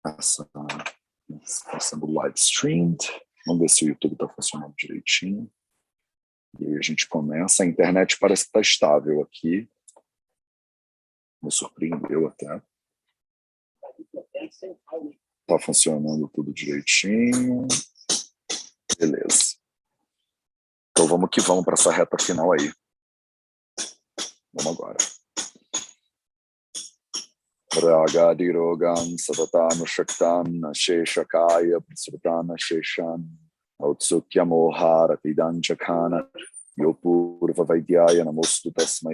Está sendo live streamed. Vamos ver se o YouTube está funcionando direitinho. E aí a gente começa. A internet parece que está estável aqui. Me surpreendeu até. Está funcionando tudo direitinho. Beleza. Então vamos que vamos para essa reta final aí. Vamos agora. Ragadhirogam satatana shaktan sheshakaya prasrutana sheshan autsukya mohara tidanchakana yopurva vaidyaya namostu tasmai.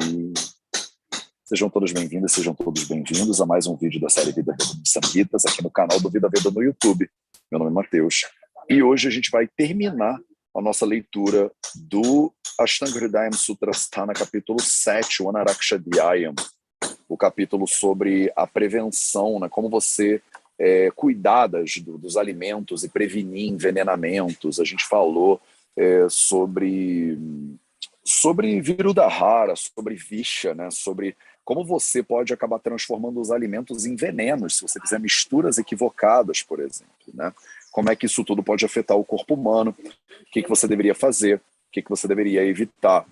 Sejam todos bem-vindos, sejam todos bem-vindos a mais um vídeo da série Vida Veda dos Samhitas aqui no canal do Vida Veda no YouTube. Meu nome é Matheus e hoje a gente vai terminar a nossa leitura do Ashtanga Hridayam Sutrasthana, capítulo 7, o Anarakshadhyayam, o capítulo sobre a prevenção, né, como você cuidar dos alimentos e prevenir envenenamentos. A gente falou sobre Virudahara, sobre Visha, né, sobre como você pode acabar transformando os alimentos em venenos, se você fizer misturas equivocadas, por exemplo, né? Como é que isso tudo pode afetar o corpo humano, o que você deveria fazer, o que você deveria evitar.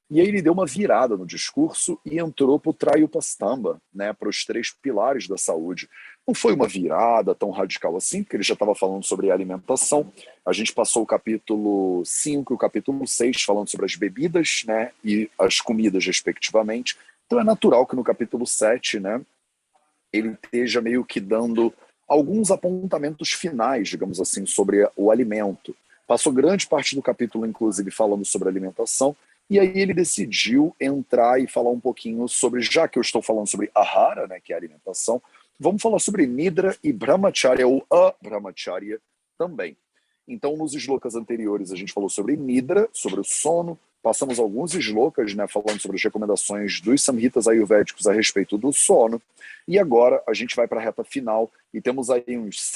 E aí ele deu uma virada no discurso e entrou para o Trayupastamba, né, para os 3 pilares da saúde. Não foi uma virada tão radical assim, porque ele já estava falando sobre alimentação. A gente passou o capítulo 5 e o capítulo 6 falando sobre as bebidas, né, e as comidas, respectivamente. Então é natural que no capítulo 7, né, ele esteja meio que dando alguns apontamentos finais, digamos assim, sobre o alimento. Passou grande parte do capítulo, inclusive, falando sobre alimentação, e aí ele decidiu entrar e falar um pouquinho sobre, já que eu estou falando sobre ahara, né, que é a alimentação, vamos falar sobre nidra e brahmacharya, ou a-brahmacharya também. Então, nos shlokas anteriores, a gente falou sobre nidra, sobre o sono, passamos alguns shlokas, né, falando sobre as recomendações dos samhitas ayurvédicos a respeito do sono, e agora a gente vai para a reta final e temos aí uns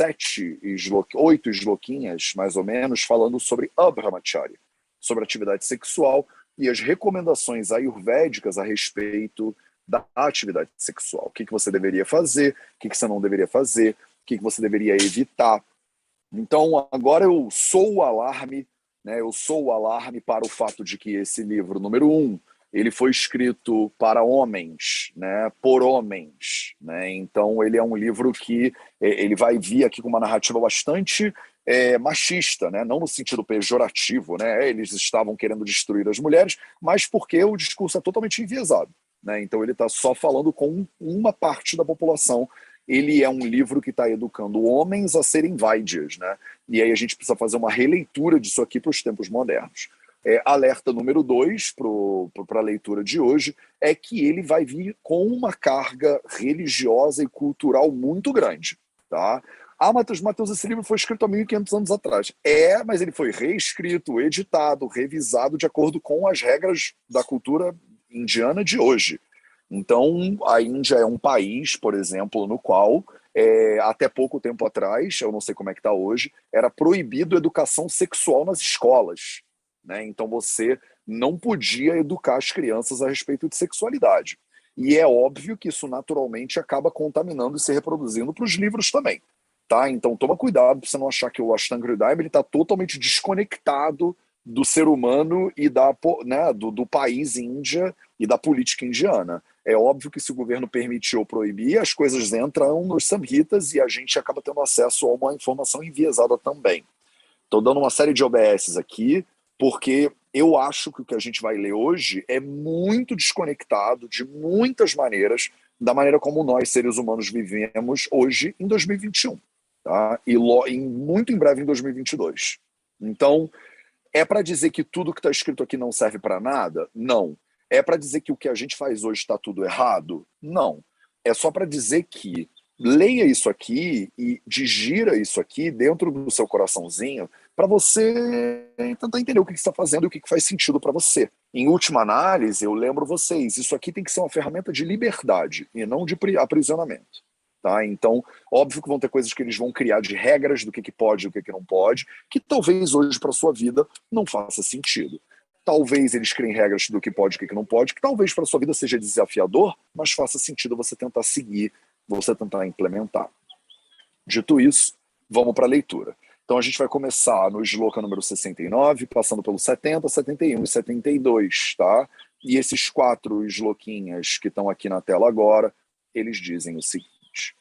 8 shlokinhas, mais ou menos, falando sobre a brahmacharya, sobre atividade sexual e as recomendações ayurvédicas a respeito da atividade sexual. O que você deveria fazer, o que você não deveria fazer, o que você deveria evitar. Então, agora eu sou o alarme, né? Eu sou o alarme para o fato de que esse livro, número 1, ele foi escrito para homens, né? Por homens, né? Então, ele é um livro que ele vai vir aqui com uma narrativa bastante machista, né? Não no sentido pejorativo, né? Eles estavam querendo destruir as mulheres, mas porque o discurso é totalmente enviesado, né? Então, ele está só falando com uma parte da população. Ele é um livro que está educando homens a serem vaidyas, né? E aí a gente precisa fazer uma releitura disso aqui para os tempos modernos. Alerta número 2 para a leitura de hoje é que ele vai vir com uma carga religiosa e cultural muito grande, tá? Matheus, esse livro foi escrito há 1.500 anos atrás. Mas ele foi reescrito, editado, revisado de acordo com as regras da cultura indiana de hoje. Então, a Índia é um país, por exemplo, no qual, até pouco tempo atrás, eu não sei como é que está hoje, era proibido educação sexual nas escolas, né? Então, você não podia educar as crianças a respeito de sexualidade. E é óbvio que isso naturalmente acaba contaminando e se reproduzindo para os livros também. Tá? Então, toma cuidado para você não achar que o Ashtanga Hridayam está totalmente desconectado do ser humano e do país Índia e da política indiana. É óbvio que se o governo permitir ou proibir, as coisas entram nos samhitas e a gente acaba tendo acesso a uma informação enviesada também. Estou dando uma série de OBSs aqui, porque eu acho que o que a gente vai ler hoje é muito desconectado, de muitas maneiras, da maneira como nós, seres humanos, vivemos hoje em 2021. Tá? E muito em breve em 2022. Então, é para dizer que tudo que está escrito aqui não serve para nada? Não. É para dizer que o que a gente faz hoje está tudo errado? Não. É só para dizer que leia isso aqui e digira isso aqui dentro do seu coraçãozinho para você tentar entender o que você está fazendo e o que faz sentido para você. Em última análise, eu lembro vocês, isso aqui tem que ser uma ferramenta de liberdade e não de aprisionamento. Tá? Então, óbvio que vão ter coisas que eles vão criar de regras do que pode e o que não pode, que talvez hoje para a sua vida não faça sentido. Talvez eles criem regras do que pode e o que não pode, que talvez para a sua vida seja desafiador, mas faça sentido você tentar seguir, você tentar implementar. Dito isso, vamos para a leitura. Então a gente vai começar no shloka número 69, passando pelo 70, 71 e 72, tá? E esses 4 shlokinhas que estão aqui na tela agora, eles dizem o seguinte: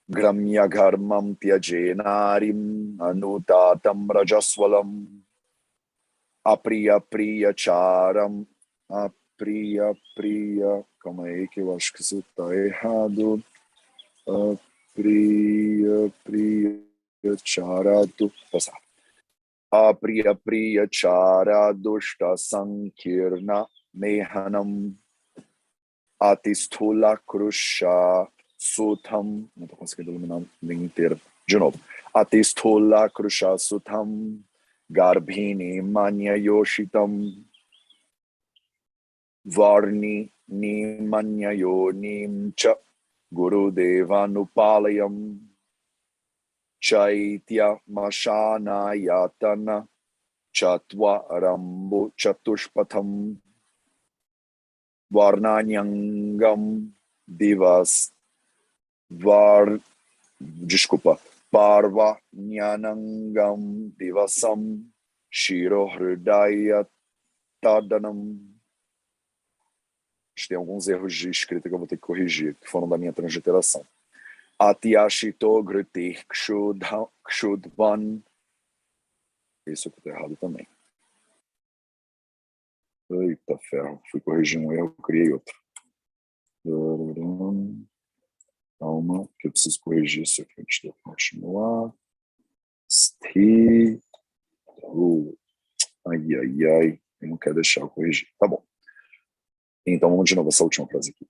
Gramya garmam tyajenarim anutatam rajaswalam apriya priya charam apriya priya, calma aí que eu acho que isso está errado. Apriya priya charadu, tá certo. Apriya priya charadushta sankirna mehanam atistula krusha sutam, não estou conseguindo iluminar a linha inteira, de novo. Atistula krusha sutam garbhini manya yoshitam varni nimanya yonim cha gurudevanupalayam chaitya mashanayatana chatvarambu chatushpatham varnanyangam divas parvanyanangam divasam shirohridaya tadanam. Tem alguns erros de escrita que eu vou ter que corrigir, que foram da minha transliteração. Atyashito griti kshudvan. Isso aqui tá errado também. Eita ferro, fui corrigir um erro, criei outro. Calma, que eu preciso corrigir isso aqui antes de eu continuar. Ai, ai, ai, eu não quero deixar eu corrigir. Tá bom. Então vamos de novo essa última frase aqui.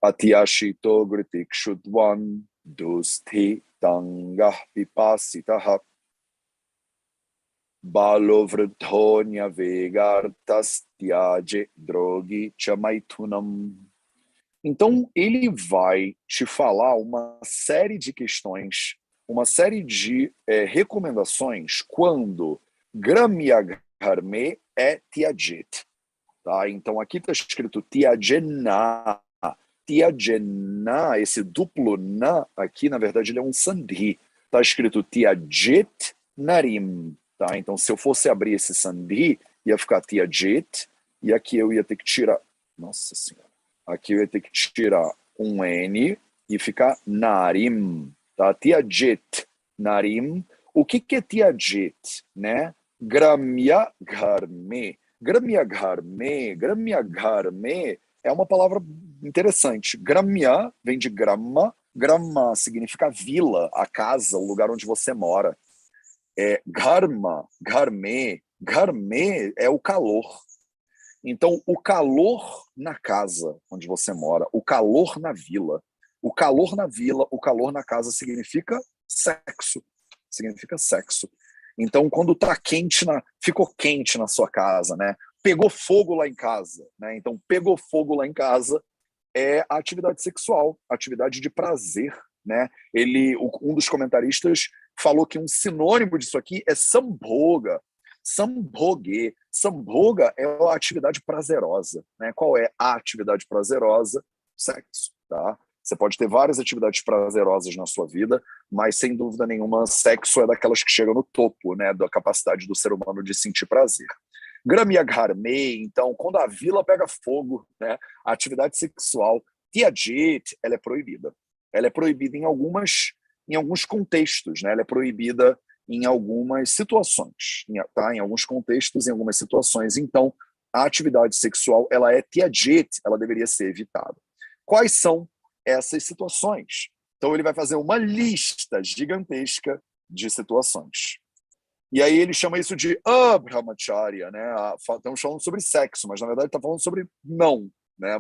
Atyashito griti kshudvan dusti tangah pipasitaha balovrdhonya vegartas tyaje drogi chamaitunam. Então ele vai te falar uma série de questões, uma série de recomendações quando gramya dharme é tyajet. Tá? Então aqui está escrito tyajenna. Tyajenna, esse duplo na aqui, na verdade, ele é um sandhi. Está escrito tyajet narim. Tá? Então, se eu fosse abrir esse sandhi, ia ficar tyajet, e aqui eu ia ter que tirar. Nossa Senhora. Aqui eu ia ter que tirar um N e ficar narim. Tá? Tyajet narim. O que é tyajet? Né? Gramya dharme. Gramya dharme é uma palavra interessante. Gramya vem de grama. Grama significa vila, a casa, o lugar onde você mora. Dharme é o calor. Então, o calor na casa onde você mora, o calor na vila, o calor na vila, o calor na casa significa sexo. Significa sexo. Então, quando tá quente, ficou quente na sua casa, né? Pegou fogo lá em casa, né? Então, pegou fogo lá em casa é a atividade sexual, a atividade de prazer, né? Um dos comentaristas falou que um sinônimo disso aqui é sambhoga. Sambhoge. Sambhoga é a atividade prazerosa, né? Qual é a atividade prazerosa? Sexo, tá? Você pode ter várias atividades prazerosas na sua vida, mas sem dúvida nenhuma, sexo é daquelas que chegam no topo, né, da capacidade do ser humano de sentir prazer. Gramya dharme, então, quando a vila pega fogo, né, a atividade sexual, tyajet, ela é proibida. Ela é proibida em alguns contextos, né? Ela é proibida em algumas situações, tá? Em alguns contextos, em algumas situações. Então, a atividade sexual, ela é tyajet, ela deveria ser evitada. Quais são essas situações? Então, ele vai fazer uma lista gigantesca de situações. E aí ele chama isso de brahmacharya, né? Estamos falando sobre sexo, mas na verdade está falando sobre não, né?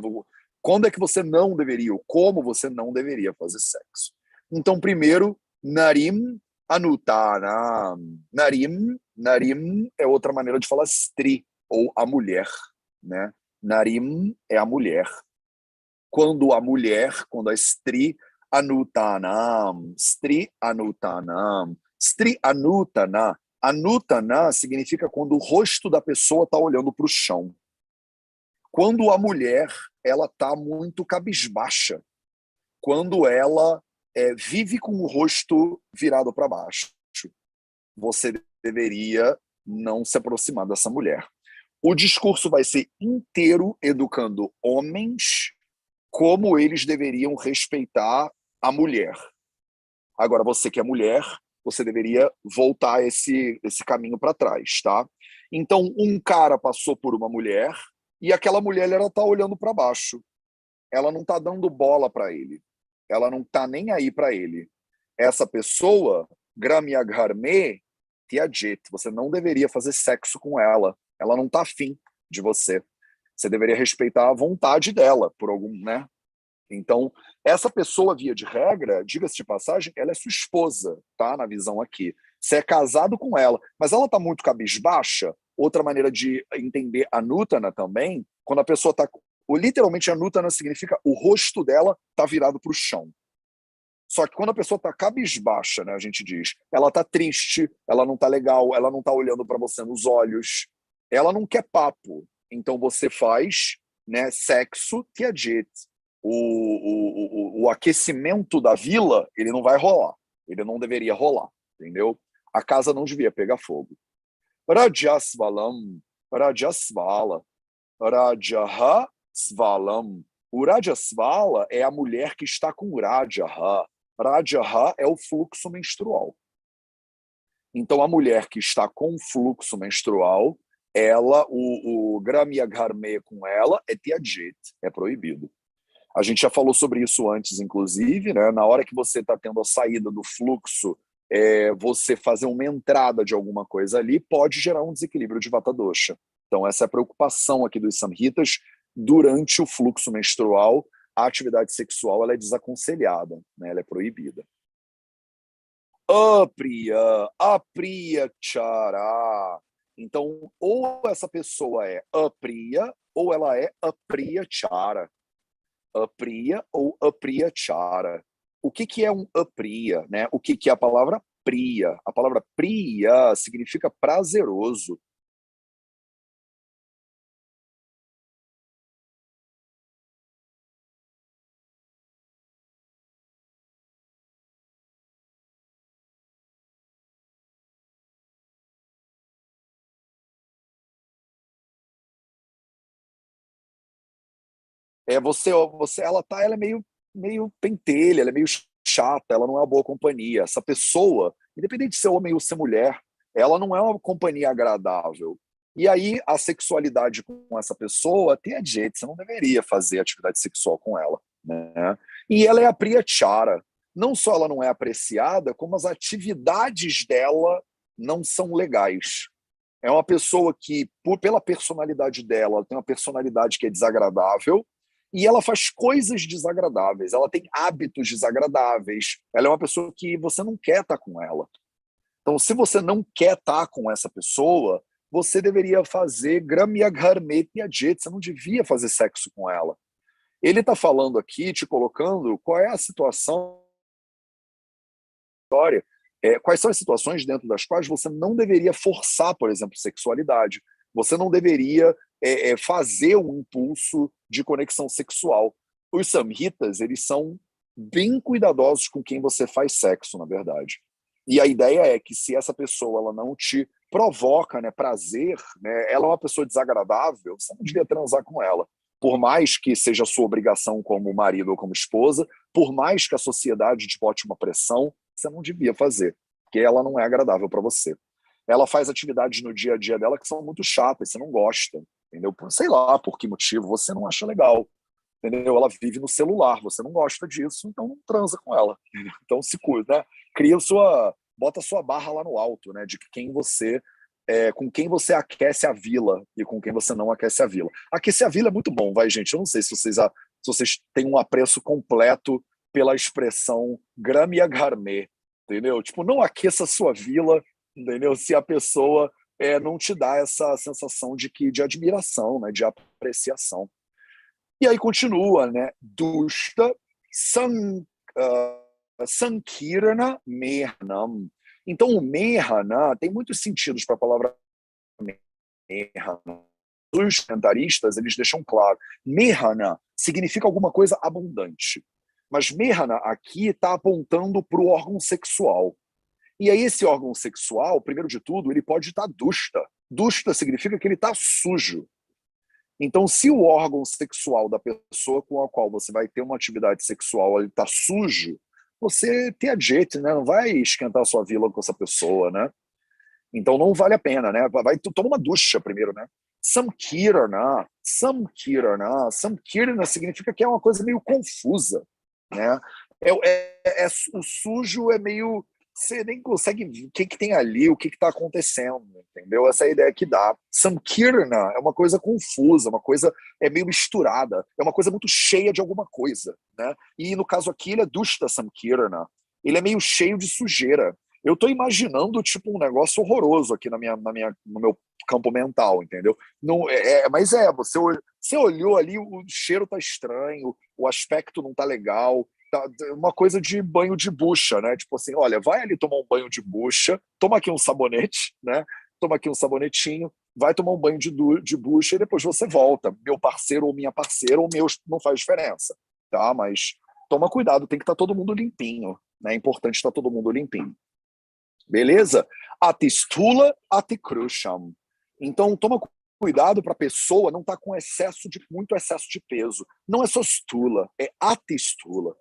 Quando é que você não deveria, ou como você não deveria fazer sexo? Então, primeiro, narim anutanam. Narim é outra maneira de falar stri, ou a mulher, né? Narim é a mulher. Quando a stri anutanam, stri anutanam, stri anutana. Anutana significa quando o rosto da pessoa está olhando para o chão. Quando a mulher ela está muito cabisbaixa. Quando ela vive com o rosto virado para baixo. Você deveria não se aproximar dessa mulher. O discurso vai ser inteiro educando homens como eles deveriam respeitar a mulher. Agora, você que é mulher, você deveria voltar esse caminho para trás, tá? Então, um cara passou por uma mulher e aquela mulher ela tá olhando para baixo. Ela não tá dando bola para ele. Ela não tá nem aí para ele. Essa pessoa, Gramyagarme Tiajet, você não deveria fazer sexo com ela. Ela não tá afim de você. Você deveria respeitar a vontade dela, por algum, né? Então, essa pessoa, via de regra, diga-se de passagem, ela é sua esposa, tá? Na visão aqui. Você é casado com ela, mas ela tá muito cabisbaixa. Outra maneira de entender a Nutana também, quando a pessoa tá. Literalmente, a Nutana significa o rosto dela tá virado para o chão. Só que quando a pessoa tá cabisbaixa, né, a gente diz, ela tá triste, ela não tá legal, ela não tá olhando para você nos olhos, ela não quer papo. Então você faz, né, sexo que é dito. O aquecimento da vila, ele não vai rolar. Ele não deveria rolar, entendeu? A casa não devia pegar fogo. Rajasvalam, Rajasvala, Rajaha Svalam. O Rajasvala é a mulher que está com Rajaha. Rajaha é o fluxo menstrual. Então, a mulher que está com fluxo menstrual, ela, o Gramyagarme com ela é Tiajet, é proibido. A gente já falou sobre isso antes, inclusive, né? Na hora que você está tendo a saída do fluxo, você fazer uma entrada de alguma coisa ali pode gerar um desequilíbrio de Vata Dosha. Então, essa é a preocupação aqui dos samhitas. Durante o fluxo menstrual, a atividade sexual ela é desaconselhada, né? Ela é proibida. Apriya, apriyachara. Então, ou essa pessoa é apriya, ou ela é apriyachara. Apriya ou apriyachara. O que é um apriya, né? O que é a palavra priya? A palavra priya significa prazeroso. Ela é meio pentelha, ela é meio chata, ela não é uma boa companhia. Essa pessoa, independente de ser homem ou ser mulher, ela não é uma companhia agradável. E aí a sexualidade com essa pessoa tem a jeito, você não deveria fazer atividade sexual com ela, né? E ela é a Priyachara. Não só ela não é apreciada, como as atividades dela não são legais. É uma pessoa que, pela personalidade dela, ela tem uma personalidade que é desagradável e ela faz coisas desagradáveis, ela tem hábitos desagradáveis, ela é uma pessoa que você não quer estar com ela. Então, se você não quer estar com essa pessoa, você deveria fazer Gramyagarmet Yajet, você não devia fazer sexo com ela. Ele está falando aqui, te colocando qual é a situação, quais são as situações dentro das quais você não deveria forçar, por exemplo, sexualidade. Você não deveria fazer um impulso de conexão sexual. Os samhitas, eles são bem cuidadosos com quem você faz sexo, na verdade. E a ideia é que se essa pessoa ela não te provoca, né, prazer, né, ela é uma pessoa desagradável, você não devia transar com ela. Por mais que seja sua obrigação como marido ou como esposa, por mais que a sociedade te bote uma pressão, você não devia fazer, porque ela não é agradável para você. Ela faz atividades no dia a dia dela que são muito chatas, você não gosta, entendeu? Sei lá por que motivo, você não acha legal, entendeu? Ela vive no celular, você não gosta disso, então não transa com ela. Entendeu? Então se cuida, né? Bota a sua barra lá no alto, né? De quem você com quem você aquece a vila e com quem você não aquece a vila. Aquecer a vila é muito bom, vai, gente. Eu não sei se vocês têm um apreço completo pela expressão Gramyagarme, entendeu? Tipo, não aqueça a sua vila, entendeu? Se a pessoa não te dá essa sensação de admiração, né? De apreciação. E aí continua, né? Dushta Sankirana Mehanam. Então, o Mehana tem muitos sentidos para a palavra Mehana. Os comentaristas, eles deixam claro. Mehana significa alguma coisa abundante. Mas Mehana aqui está apontando para o órgão sexual. E aí esse órgão sexual, primeiro de tudo, ele pode estar dusta. Dusta significa que ele está sujo. Então, se o órgão sexual da pessoa com a qual você vai ter uma atividade sexual ele está sujo, você tem a jeito, né? Não vai esquentar a sua vila com essa pessoa, né? Então não vale a pena, né? Vai, toma uma ducha primeiro, né? Samkirana, Samkirana, Samkirana significa que é uma coisa meio confusa, né? O sujo é meio... Você nem consegue ver o que tem ali, o que está acontecendo, entendeu? Essa é a ideia que dá. Samkirana é uma coisa confusa, uma coisa meio misturada, é uma coisa muito cheia de alguma coisa, né? E no caso aqui ele é Dushta Samkirana, ele é meio cheio de sujeira. Eu estou imaginando tipo um negócio horroroso aqui no meu campo mental, entendeu? Não, mas você olhou ali, o cheiro tá estranho, o aspecto não tá legal, tá uma coisa de banho de bucha, né? Tipo assim, olha, vai ali tomar um banho de bucha, toma aqui um sabonete, né? Toma aqui um sabonetinho, vai tomar um banho de bucha e depois você volta. Meu parceiro ou minha parceira, ou meu não faz diferença, tá? Mas toma cuidado, tem que estar todo mundo limpinho, né? É importante estar todo mundo limpinho. Beleza? Atistula atikrusham. Então, toma cuidado para a pessoa não estar com muito excesso de peso. Não é só stula, é atistula.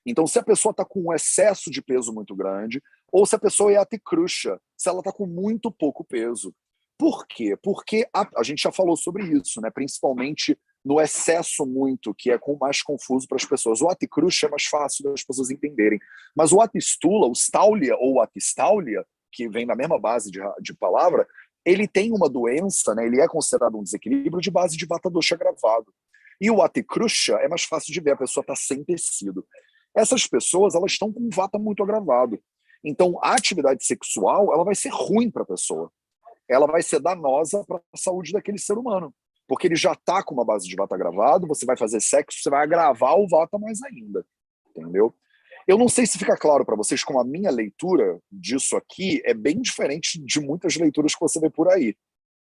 Então, se a pessoa está com um excesso de peso muito grande, ou se a pessoa é atikrusha, se ela está com muito pouco peso. Por quê? Porque a gente já falou sobre isso, né? Principalmente no excesso muito, que é mais confuso para as pessoas. O aticruxa é mais fácil das pessoas entenderem. Mas o atistula, o staulia ou atistaulia, que vem na mesma base de palavra, ele tem uma doença, né? Ele é considerado um desequilíbrio de base de vata dosha agravado. E o aticruxa é mais fácil de ver, a pessoa está sem tecido. Essas pessoas, elas estão com um vata muito agravado. Então, a atividade sexual, ela vai ser ruim para a pessoa. Ela vai ser danosa para a saúde daquele ser humano. Porque ele já está com uma base de vata agravado, você vai fazer sexo, você vai agravar o vata mais ainda. Entendeu? Eu não sei se fica claro para vocês como a minha leitura disso aqui é bem diferente de muitas leituras que você vê por aí,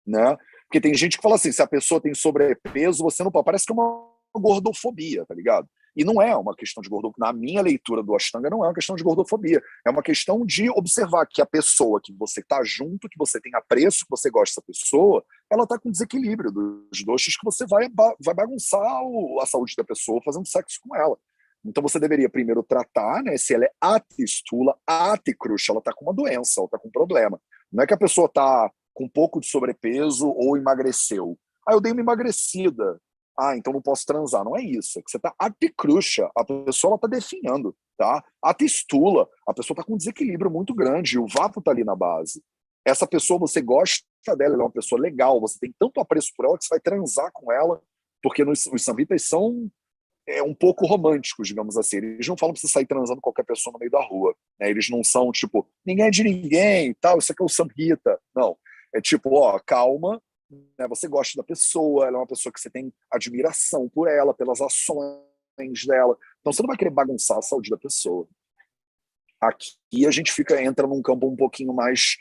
né? Porque tem gente que fala assim, se a pessoa tem sobrepeso, você não pode. Parece que é uma gordofobia, tá ligado? E não é uma questão de gordofobia. Na minha leitura do Ashtanga, não é uma questão de gordofobia. É uma questão de observar que a pessoa que você está junto, que você tem apreço, que você gosta dessa pessoa, ela está com desequilíbrio dos doshas que você vai bagunçar a saúde da pessoa fazendo sexo com ela. Então você deveria primeiro tratar, né, se ela é atistula, aticruxa, ela está com uma doença, ela está com um problema. Não é que a pessoa está com um pouco de sobrepeso ou emagreceu. Ah, eu dei uma emagrecida. Ah, então não posso transar. Não é isso. É que você está aticruxa. A pessoa está definhando. Tá? Atistula. A pessoa está com um desequilíbrio muito grande. O vata está ali na base. Essa pessoa, você gosta dela, ela é uma pessoa legal. Você tem tanto apreço por ela que você vai transar com ela. Porque os samhitas são um pouco românticos, digamos assim. Eles não falam pra você sair transando com qualquer pessoa no meio da rua. Né? Eles não são, tipo, ninguém é de ninguém e tal, isso aqui é o Samhita. Não. É tipo, ó, calma, né? Você gosta da pessoa, ela é uma pessoa que você tem admiração por ela, pelas ações dela. Então você não vai querer bagunçar a saúde da pessoa. Aqui a gente entra num campo um pouquinho mais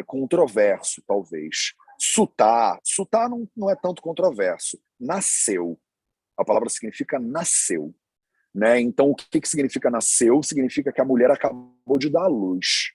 controverso, talvez. Sutar não é tanto controverso. Nasceu. A palavra significa nasceu. Né? Então, o que significa nasceu? Significa que a mulher acabou de dar à luz.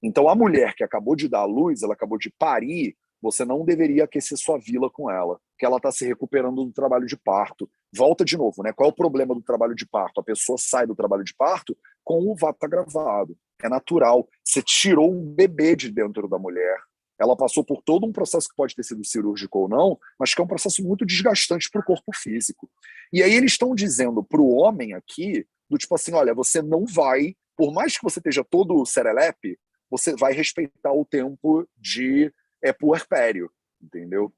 Então, a mulher que acabou de dar à luz, ela acabou de parir, você não deveria aquecer sua vila com ela, porque ela está se recuperando do trabalho de parto. Volta de novo, né? Qual é o problema do trabalho de parto? A pessoa sai do trabalho de parto com o vata gravado. É natural. Você tirou um bebê de dentro da mulher. Ela passou por todo um processo que pode ter sido cirúrgico ou não, mas que é um processo muito desgastante para o corpo físico. E aí eles estão dizendo para o homem aqui, do tipo assim, olha, você não vai, por mais que você esteja todo serelepe, você vai respeitar o tempo de puerpério, entendeu?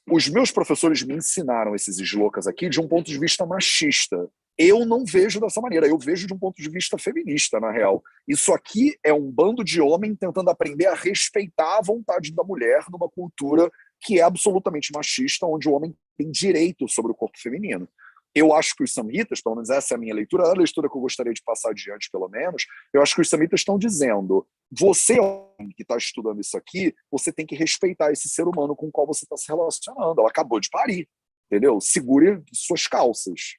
Os meus professores me ensinaram esses slokas aqui de um ponto de vista machista. Eu não vejo dessa maneira, eu vejo de um ponto de vista feminista, na real. Isso aqui é um bando de homem tentando aprender a respeitar a vontade da mulher numa cultura que é absolutamente machista, onde o homem tem direito sobre o corpo feminino. Eu acho que os samhitas, pelo menos essa é a minha leitura, é a leitura que eu gostaria de passar adiante, pelo menos, eu acho que os samhitas estão dizendo, você, homem que está estudando isso aqui, você tem que respeitar esse ser humano com o qual você está se relacionando. Ela acabou de parir, entendeu? Segure suas calças.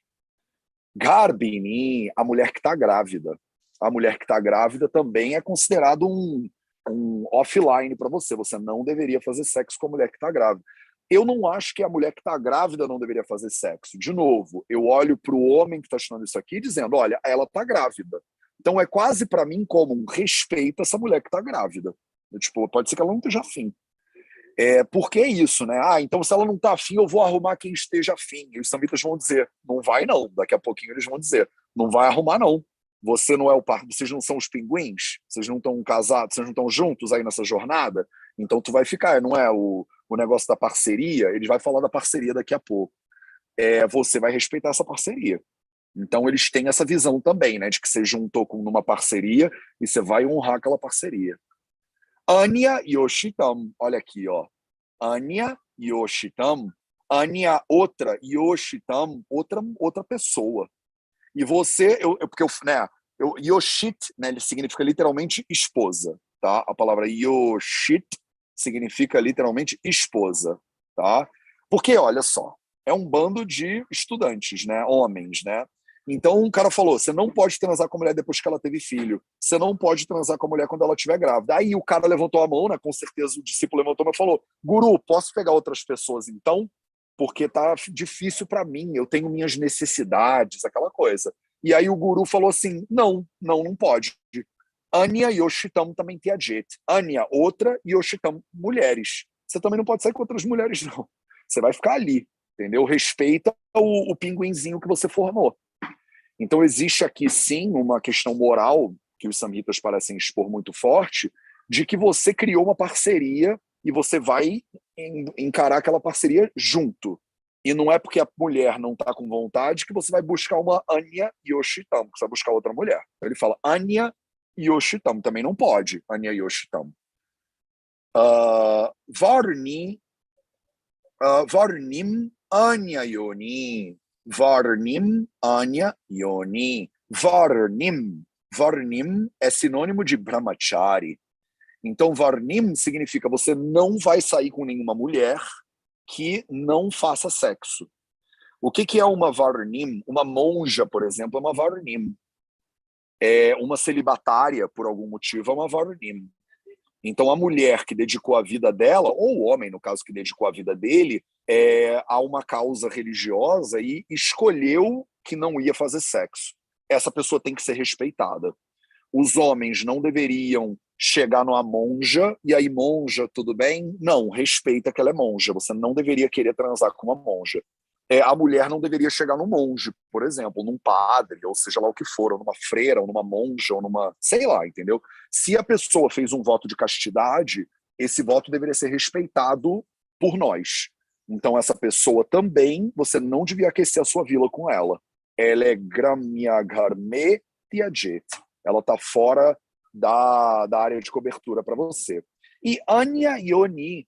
Garbini, a mulher que está grávida. A mulher que está grávida também é considerado um offline para você. Você não deveria fazer sexo com a mulher que está grávida. Eu não acho que a mulher que está grávida não deveria fazer sexo. De novo, eu olho para o homem que está estudando isso aqui dizendo, olha, ela está grávida. Então é quase para mim como um respeito a essa mulher que está grávida. Tipo, pode ser que ela não esteja afim. Por que isso, né? Então se ela não está afim, eu vou arrumar quem esteja afim. E os samitas vão dizer, não vai não. Daqui a pouquinho eles vão dizer, não vai arrumar não. Você não é o par, vocês não são os pinguins, vocês não estão casados, vocês não estão juntos aí nessa jornada, então tu vai ficar, não é o negócio da parceria, ele vai falar da parceria daqui a pouco. Você vai respeitar essa parceria. Então eles têm essa visão também, né, de que você juntou com numa parceria e você vai honrar aquela parceria. Anya Yoshitam, olha aqui, ó. Anya Yoshitam, Anya outra, Yoshitam outra pessoa. E você, porque Yoshit, né, ele significa literalmente esposa, tá? A palavra Yoshit significa literalmente esposa, tá? Porque, olha só, é um bando de estudantes, né, homens, né? Então um cara falou, você não pode transar com a mulher depois que ela teve filho, você não pode transar com a mulher quando ela estiver grávida. Aí o cara levantou a mão, né, com certeza o discípulo levantou a mão e falou, Guru, posso pegar outras pessoas então? Porque tá difícil para mim, eu tenho minhas necessidades, aquela coisa. E aí o guru falou assim, não pode. Anya Yoshitam também tem a jet. Anya, outra, Yoshitam, mulheres. Você também não pode sair com outras mulheres, não. Você vai ficar ali, entendeu? Respeita o pinguinzinho que você formou. Então existe aqui, sim, uma questão moral, que os samhitas parecem expor muito forte, de que você criou uma parceria e você vai encarar aquela parceria junto. E não é porque a mulher não está com vontade que você vai buscar uma Anya Yoshitam, que você vai buscar outra mulher. Então ele fala Anya Yoshitam, também não pode, Anya Yoshitam. Varni, Varnim Anya Yoni. Varnim Anya Yoni. Varnim. Varnim é sinônimo de brahmachari. Então, Varnim significa você não vai sair com nenhuma mulher que não faça sexo. O que é uma Varnim? Uma monja, por exemplo, é uma Varnim. Uma celibatária, por algum motivo, é uma Varnim. Então, a mulher que dedicou a vida dela, ou o homem, no caso, que dedicou a vida dele, a uma causa religiosa e escolheu que não ia fazer sexo. Essa pessoa tem que ser respeitada. Os homens não deveriam chegar numa monja, e aí, monja, tudo bem? Não, respeita que ela é monja. Você não deveria querer transar com uma monja. A mulher não deveria chegar num monge, por exemplo, num padre, ou seja lá o que for, ou numa freira, ou numa monja, ou numa... sei lá, entendeu? Se a pessoa fez um voto de castidade, esse voto deveria ser respeitado por nós. Então, essa pessoa também, você não devia aquecer a sua vila com ela. Ela é Gramyagarme Tiajet. Ela está fora da área de cobertura para você. E Anya Yoni.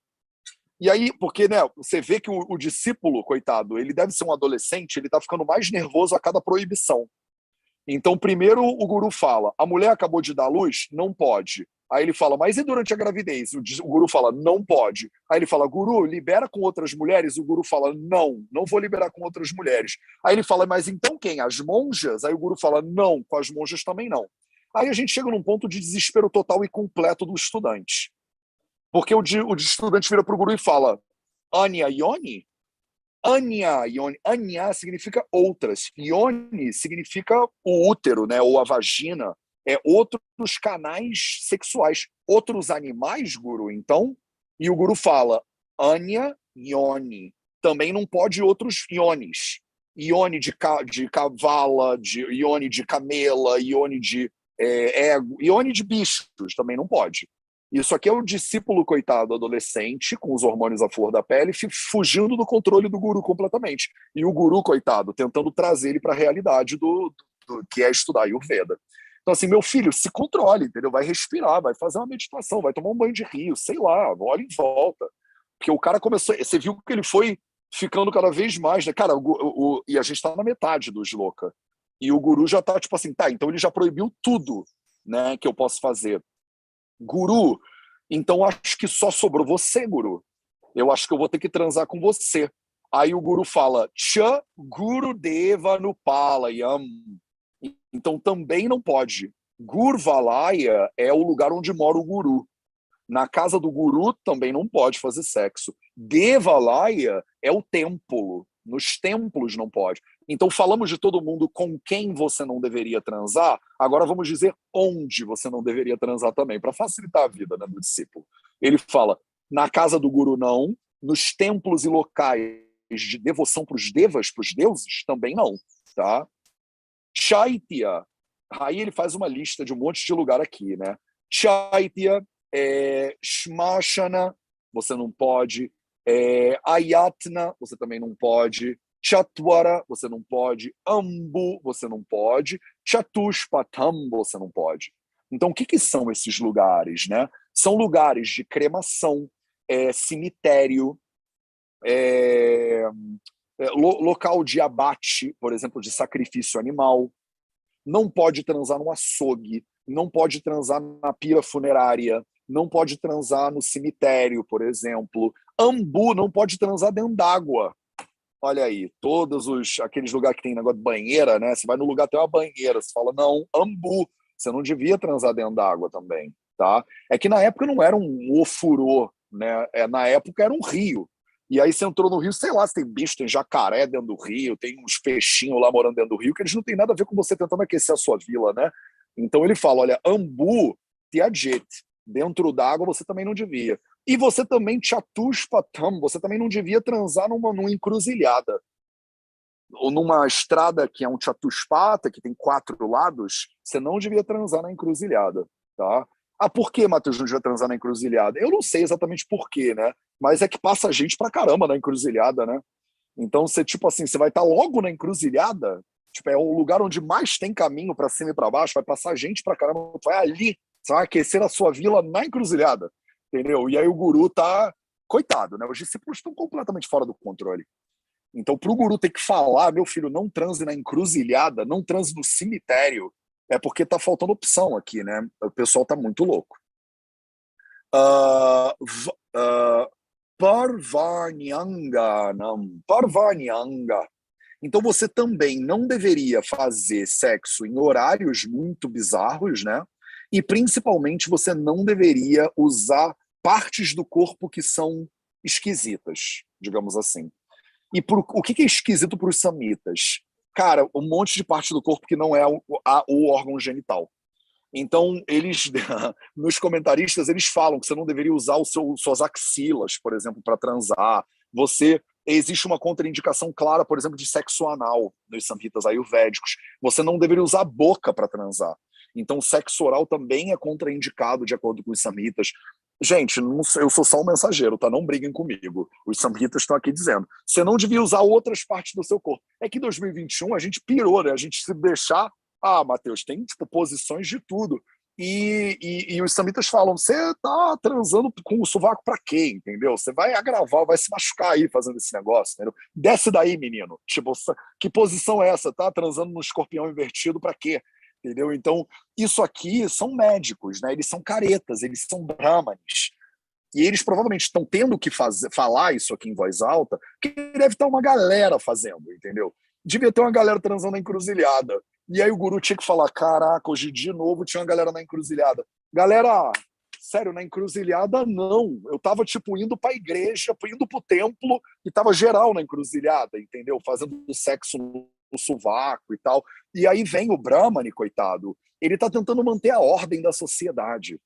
E aí, porque né, você vê que o discípulo, coitado, ele deve ser um adolescente, ele está ficando mais nervoso a cada proibição. Então, primeiro o guru fala, a mulher acabou de dar luz? Não pode. Aí ele fala, mas e durante a gravidez? O guru fala, não pode. Aí ele fala, guru, libera com outras mulheres? O guru fala, não vou liberar com outras mulheres. Aí ele fala, mas então quem? As monjas? Aí o guru fala, não, com as monjas também não. Aí a gente chega num ponto de desespero total e completo do estudante. Porque o estudante vira para o guru e fala, Anya Yoni? Anya Yoni. Anya significa outras. Yoni significa o útero, né? Ou a vagina. Outros canais sexuais. Outros animais, guru, então? E o guru fala, Anya Yoni. Também não pode outros iones. Ione de cavala, ione de camela, ione de ione de bichos, também não pode. Isso aqui é o discípulo, coitado, adolescente, com os hormônios à flor da pele, fugindo do controle do guru completamente. E o guru, coitado, tentando trazer ele para a realidade do que é estudar Ayurveda. Então, assim, meu filho, se controle, entendeu? Vai respirar, vai fazer uma meditação, vai tomar um banho de rio, sei lá, olha em volta. Porque o cara começou... Você viu que ele foi ficando cada vez mais, né? Cara, e a gente está na metade do Shloka. E o guru já tá, tipo assim, tá, então ele já proibiu tudo, né, que eu posso fazer. Guru, então acho que só sobrou você, guru. Eu acho que eu vou ter que transar com você. Aí o guru fala, Cha Guru Deva Nupalayam. Então também não pode. Gurvalaya é o lugar onde mora o guru. Na casa do guru também não pode fazer sexo. Devalaya é o templo. Nos templos não pode. Então falamos de todo mundo com quem você não deveria transar, agora vamos dizer onde você não deveria transar também, para facilitar a vida, né, do discípulo. Ele fala, na casa do guru não, nos templos e locais de devoção para os devas, para os deuses, também não. Tá? Chaitya, aí ele faz uma lista de um monte de lugar aqui, né? Chaitya, Shmashana, você não pode, Ayatna, você também não pode, Chatwara, você não pode, Ambu, você não pode, Chatushpatam, você não pode. Então, o que são esses lugares, né? São lugares de cremação, cemitério, local de abate, por exemplo, de sacrifício animal. Não pode transar no açougue, não pode transar na pira funerária, não pode transar no cemitério, por exemplo. Ambu não pode transar dentro d'água. Olha aí, aqueles lugares que tem negócio de banheira, né? Você vai no lugar tem uma banheira, você fala, não, ambu, você não devia transar dentro d'água também, tá? É que na época não era um ofurô, né? Na época era um rio. E aí você entrou no rio, sei lá, se tem bicho, tem jacaré dentro do rio, tem uns peixinhos lá morando dentro do rio, que eles não têm nada a ver com você tentando aquecer a sua vila, né? Então ele fala, olha, ambu, tiajet, dentro d'água você também não devia. E você também, chatushpatam, você também não devia transar numa encruzilhada. Ou numa estrada que é um chatushpata, que tem 4 lados, você não devia transar na encruzilhada, tá? Ah, por que, Matheus, não devia transar na encruzilhada? Eu não sei exatamente por quê, né? Mas é que passa gente pra caramba na encruzilhada, né? Então, você, tipo assim, você vai estar logo na encruzilhada, tipo, é o lugar onde mais tem caminho pra cima e pra baixo, vai passar gente pra caramba, tu vai ali, você vai aquecer a sua vila na encruzilhada, entendeu? E aí o guru tá, coitado, né? Os discípulos estão completamente fora do controle. Então, para o guru ter que falar, meu filho, não transe na encruzilhada, não transe no cemitério, é porque tá faltando opção aqui, né? O pessoal tá muito louco. Parvanyanga, não. Parvanyanga. Então, você também não deveria fazer sexo em horários muito bizarros, né? E, principalmente, você não deveria usar partes do corpo que são esquisitas, digamos assim. E o que é esquisito para os samitas? Cara, um monte de parte do corpo que não é o órgão genital. Então, eles, nos comentaristas, eles falam que você não deveria usar suas axilas, por exemplo, para transar. Existe uma contraindicação clara, por exemplo, de sexo anal nos samhitas ayurvédicos. Você não deveria usar a boca para transar. Então, o sexo oral também é contraindicado, de acordo com os samhitas. Gente, não sei, eu sou só um mensageiro, tá? Não briguem comigo. Os samhitas estão aqui dizendo. Você não devia usar outras partes do seu corpo. É que em 2021 a gente pirou, né? A gente se deixar... Ah, Matheus, tem tipo, posições de tudo. E os samhitas falam, você tá transando com o sovaco pra quê, entendeu? Você vai agravar, vai se machucar aí fazendo esse negócio, entendeu? Desce daí, menino. Tipo, que posição é essa? Tá transando no escorpião invertido pra quê? Entendeu? Então, isso aqui são médicos, né? Eles são caretas, eles são brahmanes. E eles provavelmente estão tendo que falar isso aqui em voz alta, que deve estar uma galera fazendo, entendeu? Devia ter uma galera transando na encruzilhada. E aí o guru tinha que falar, caraca, hoje de novo tinha uma galera na encruzilhada. Galera, sério, na encruzilhada não. Eu tava, tipo, indo pra igreja, indo pro templo, e tava geral na encruzilhada, entendeu? Fazendo sexo no sovaco e tal. E aí vem o Brahmani, coitado, ele tá tentando manter a ordem da sociedade.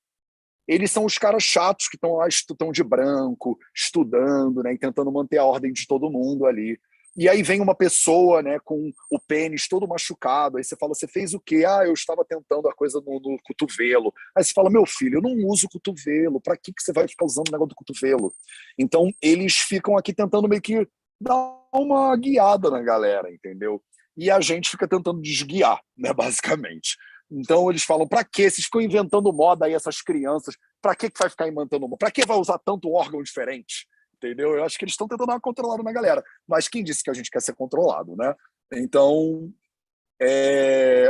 Eles são os caras chatos que estão lá, estão de branco, estudando, né, e tentando manter a ordem de todo mundo ali. E aí vem uma pessoa, né, com o pênis todo machucado, aí você fala, você fez o quê? Ah, eu estava tentando a coisa no cotovelo. Aí você fala, meu filho, eu não uso cotovelo, para que você vai ficar usando o negócio do cotovelo? Então, eles ficam aqui tentando meio que dar uma guiada na galera, entendeu? E a gente fica tentando desguiar, né, basicamente. Então eles falam, para que vocês ficam inventando moda aí, essas crianças? Para que vai ficar inventando moda? Para que vai usar tanto órgão diferente? Entendeu? Eu acho que eles estão tentando dar uma controlada na galera. Mas quem disse que a gente quer ser controlado, né? Então,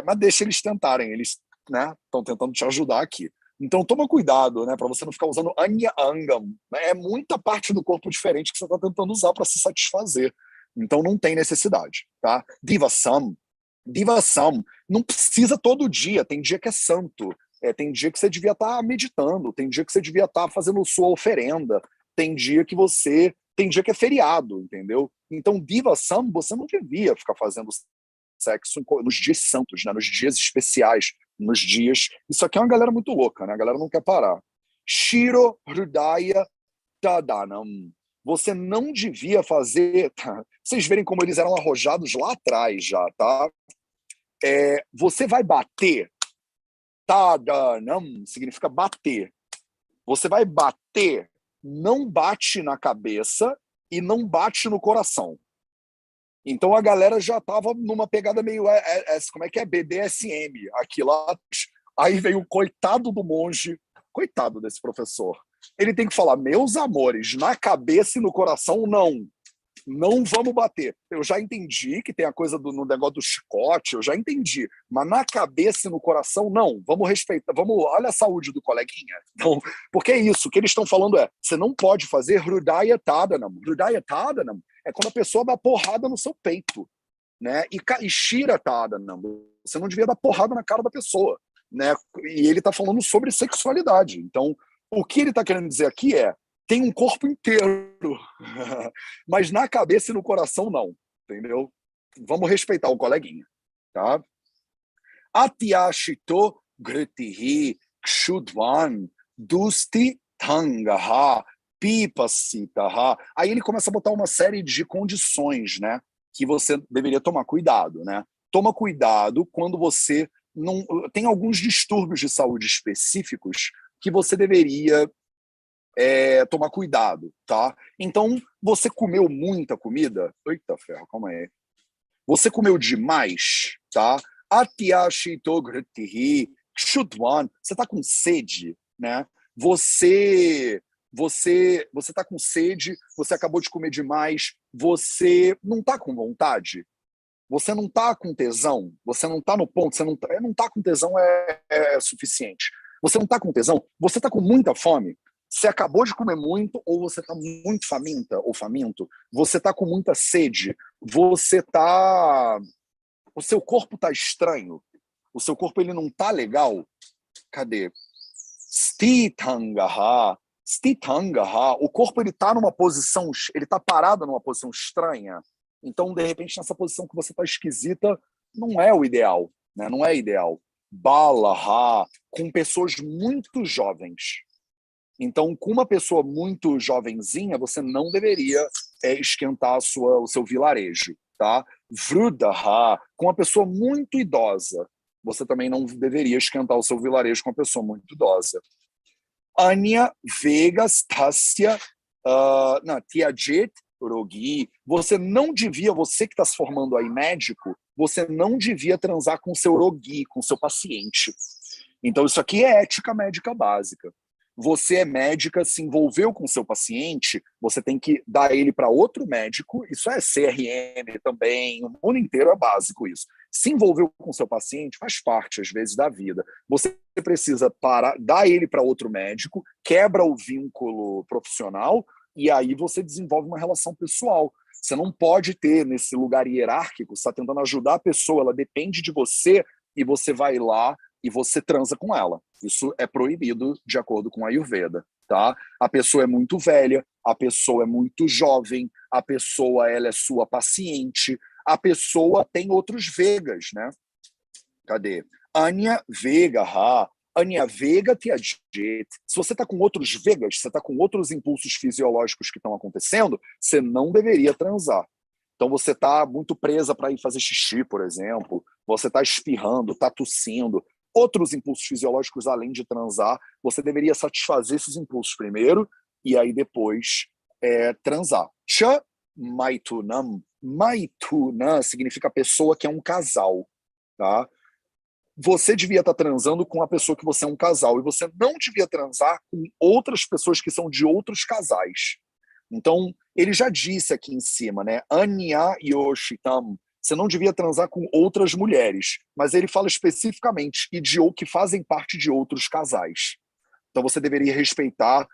mas deixa eles tentarem. Eles, né, estão tentando te ajudar aqui. Então toma cuidado, né, para você não ficar usando anya angam, né? É muita parte do corpo diferente que você está tentando usar para se satisfazer. Então não tem necessidade, tá? Divasam, não precisa todo dia, tem dia que é santo, tem dia que você devia estar meditando, tem dia que você devia estar fazendo sua oferenda, tem dia que é feriado, entendeu? Então divasam, você não devia ficar fazendo sexo nos dias santos, né? Nos dias especiais, nos dias. Isso aqui é uma galera muito louca, né? A galera não quer parar. Shiro Hrudaya Tadanam. Você não devia fazer. Vocês verem como eles eram arrojados lá atrás já, tá? Você vai bater. Tadanam significa bater. Você vai bater, não bate na cabeça e não bate no coração. Então a galera já estava numa pegada meio, como é que é? BDSM, aqui lá. Aí veio o coitado do monge, coitado desse professor. Ele tem que falar, meus amores, na cabeça e no coração, não. Não vamos bater. Eu já entendi que tem a coisa no negócio do chicote, eu já entendi. Mas na cabeça e no coração, não. Vamos respeitar, olha a saúde do coleguinha. Então, porque é isso, o que eles estão falando você não pode fazer Hrudaya Tadanam. Hrudaya Tadanam é quando a pessoa dá porrada no seu peito, né? E Shira Tadanam, você não devia dar porrada na cara da pessoa, né? E ele está falando sobre sexualidade. Então, o que ele está querendo dizer aqui tem um corpo inteiro, mas na cabeça e no coração não, entendeu? Vamos respeitar o coleguinha, tá? Atyashito gritihi kshudvan dusti tangaha pipasitaha. Aí ele começa a botar uma série de condições, né? Que você deveria tomar cuidado, né? Toma cuidado quando você não tem alguns distúrbios de saúde específicos que você deveria tomar cuidado, tá? Então, você comeu muita comida? Eita ferro, calma aí. Você comeu demais, tá? Você tá com sede, né? Você tá com sede, você acabou de comer demais, você não tá com vontade, você não tá com tesão, você não tá no ponto, você não tá com tesão é suficiente. Você não tá com tesão, você tá com muita fome, você acabou de comer muito ou você tá muito faminta ou faminto, você tá com muita sede, o seu corpo tá estranho, o seu corpo ele não tá legal. Cadê? Stitangaha, Stitangaha, o corpo ele tá numa posição, ele tá parado numa posição estranha. Então, de repente, nessa posição que você tá esquisita, não é o ideal, né? Não é ideal. Balaha, com pessoas muito jovens. Então, com uma pessoa muito jovenzinha, você não deveria esquentar o seu vilarejo, tá? Vrudaha, com uma pessoa muito idosa, você também não deveria esquentar o seu vilarejo com uma pessoa muito idosa. Anya Vegas Tasya Tiajet Rogi, você que está se formando aí médico, você não devia transar com o seu rogi, com o seu paciente. Então, isso aqui é ética médica básica. Você é médica, se envolveu com seu paciente, você tem que dar ele para outro médico, isso é CRM também, o mundo inteiro é básico isso. Se envolveu com seu paciente, faz parte, às vezes, da vida. Você precisa dar ele para outro médico, quebra o vínculo profissional, e aí você desenvolve uma relação pessoal. Você não pode ter, nesse lugar hierárquico, você está tentando ajudar a pessoa, ela depende de você, e você vai lá e você transa com ela. Isso é proibido de acordo com a Ayurveda, tá? A pessoa é muito velha, a pessoa é muito jovem, a pessoa ela é sua paciente, a pessoa tem outros vegas, né? Cadê? Anya Vega, Anya Vega Tiajet. Se você está com outros vegas, você está com outros impulsos fisiológicos que estão acontecendo, você não deveria transar. Então você está muito presa para ir fazer xixi, por exemplo, você está espirrando, está tossindo, outros impulsos fisiológicos além de transar, você deveria satisfazer esses impulsos primeiro e aí depois transar. Cha Maitunam. Maituna significa pessoa que é um casal, tá? Você devia estar transando com a pessoa que você é um casal e você não devia transar com outras pessoas que são de outros casais. Então, ele já disse aqui em cima, né? Anya Yoshitam. Você não devia transar com outras mulheres, mas ele fala especificamente que fazem parte de outros casais. Então você deveria respeitar.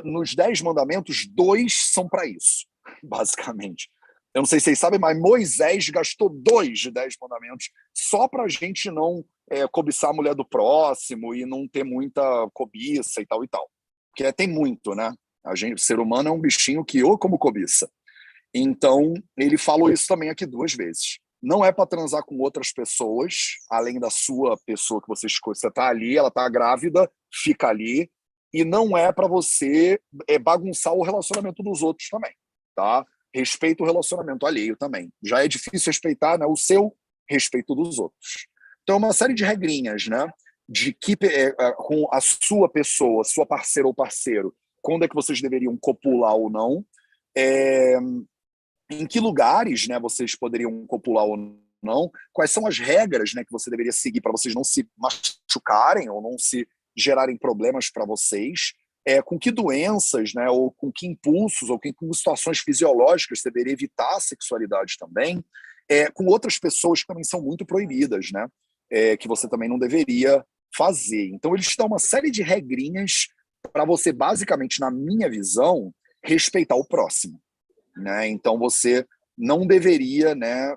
Nos 10 mandamentos, 2 são para isso, basicamente. Eu não sei se vocês sabem, mas Moisés gastou 2 de 10 mandamentos só para a gente não cobiçar a mulher do próximo e não ter muita cobiça e tal e tal. Porque tem muito, né? O ser humano é um bichinho que ou como cobiça. Então, ele falou isso também aqui 2 vezes. Não é para transar com outras pessoas, além da sua pessoa que você escolhe. Você está ali, ela está grávida, fica ali. E não é para você bagunçar o relacionamento dos outros também, tá? Respeita o relacionamento alheio também. Já é difícil respeitar, né, o seu, respeito dos outros. Então, é uma série de regrinhas, né? De que com a sua pessoa, sua parceira ou parceiro, quando é que vocês deveriam copular ou não, em que lugares, né, vocês poderiam copular ou não, quais são as regras, né, que você deveria seguir para vocês não se machucarem ou não se gerarem problemas para vocês, com que doenças, né, ou com que impulsos, ou com situações fisiológicas você deveria evitar a sexualidade também, com outras pessoas que também são muito proibidas, né, que você também não deveria fazer. Então eles te dão uma série de regrinhas para você, basicamente, na minha visão, respeitar o próximo. Né? Então você não deveria, né,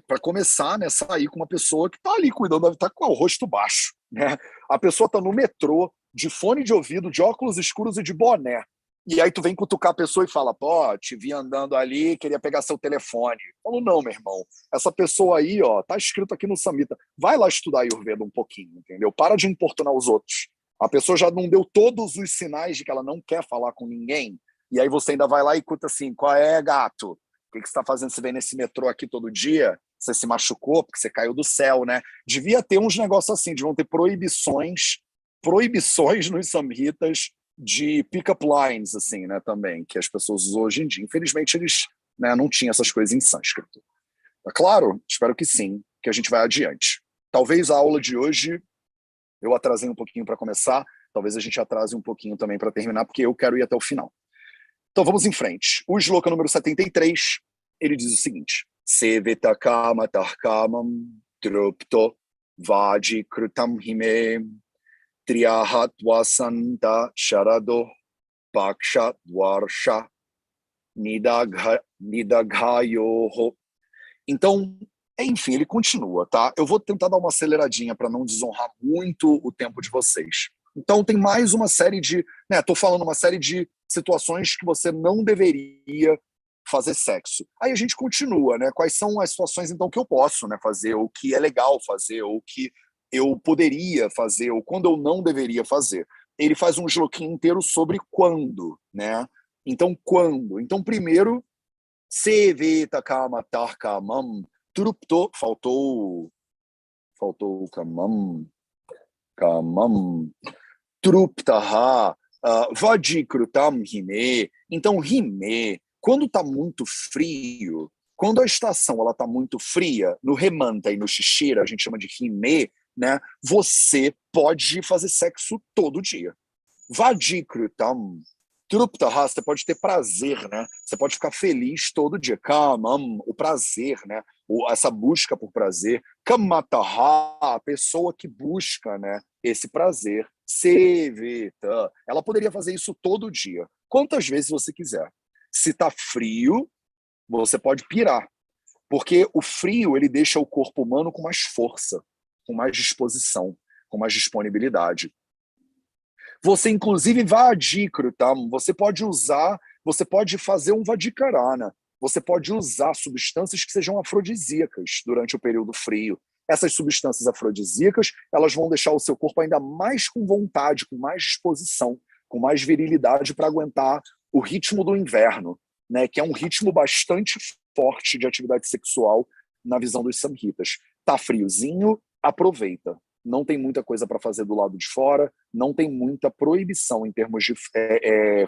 para começar, né, sair com uma pessoa que está ali cuidando, está com o rosto baixo. Né? A pessoa está no metrô, de fone de ouvido, de óculos escuros e de boné. E aí tu vem cutucar a pessoa e fala, pô, te vi andando ali, queria pegar seu telefone. Eu falo, não, meu irmão, essa pessoa aí, ó, tá escrito aqui no Samhita, vai lá estudar Ayurveda um pouquinho, entendeu? Para de importunar os outros. A pessoa já não deu todos os sinais de que ela não quer falar com ninguém, e aí você ainda vai lá e escuta assim, qual é, gato? O que você está fazendo? Você vem nesse metrô aqui todo dia? Você se machucou porque você caiu do céu, né? Devia ter uns negócios assim, deviam ter proibições nos samhitas de pick-up lines, assim, né, também, que as pessoas usam hoje em dia. Infelizmente, eles, né, não tinham essas coisas em sânscrito. É claro, espero que sim, que a gente vai adiante. Talvez a aula de hoje eu atrasei um pouquinho para começar, talvez a gente atrase um pouquinho também para terminar, porque eu quero ir até o final. Então vamos em frente. O shloka número 73, ele diz o seguinte: Seveta kama tarkamam trupto vaji krutam hime triahat vasanta sharado paksha dwarsha nidaghayoho. Então, enfim, ele continua, tá? Eu vou tentar dar uma aceleradinha para não desonrar muito o tempo de vocês. Então tem mais uma série de, né, tô falando uma série de situações que você não deveria fazer sexo. Aí a gente continua, né? Quais são as situações então que eu posso, né, fazer, ou que é legal fazer, ou que eu poderia fazer, ou quando eu não deveria fazer. Ele faz um shlokinho inteiro sobre quando, né? Então quando? Então primeiro, seveta kama tarkamam trupto, faltou o kamam truptaha vadikrutam hime. Então, hime, quando está muito frio, quando a estação ela está muito fria, no remanta e no shishira, a gente chama de hime, né? Você pode fazer sexo todo dia. Vadikrutam truptaha, você pode ter prazer, né? Você pode ficar feliz todo dia. Kamam, o prazer, né? Essa busca por prazer. Kamataha, a pessoa que busca, né, esse prazer. Seveta, ela poderia fazer isso todo dia, quantas vezes você quiser. Se tá frio, você pode pirar, porque o frio ele deixa o corpo humano com mais força, com mais disposição, com mais disponibilidade. Você, inclusive, vadikru, tá? Você pode fazer um vadikarana. Você pode usar substâncias que sejam afrodisíacas durante o período frio. Essas substâncias afrodisíacas, elas vão deixar o seu corpo ainda mais com vontade, com mais disposição, com mais virilidade para aguentar o ritmo do inverno, né? Que é um ritmo bastante forte de atividade sexual na visão dos samhitas. Tá friozinho, aproveita. Não tem muita coisa para fazer do lado de fora, não tem muita proibição em termos de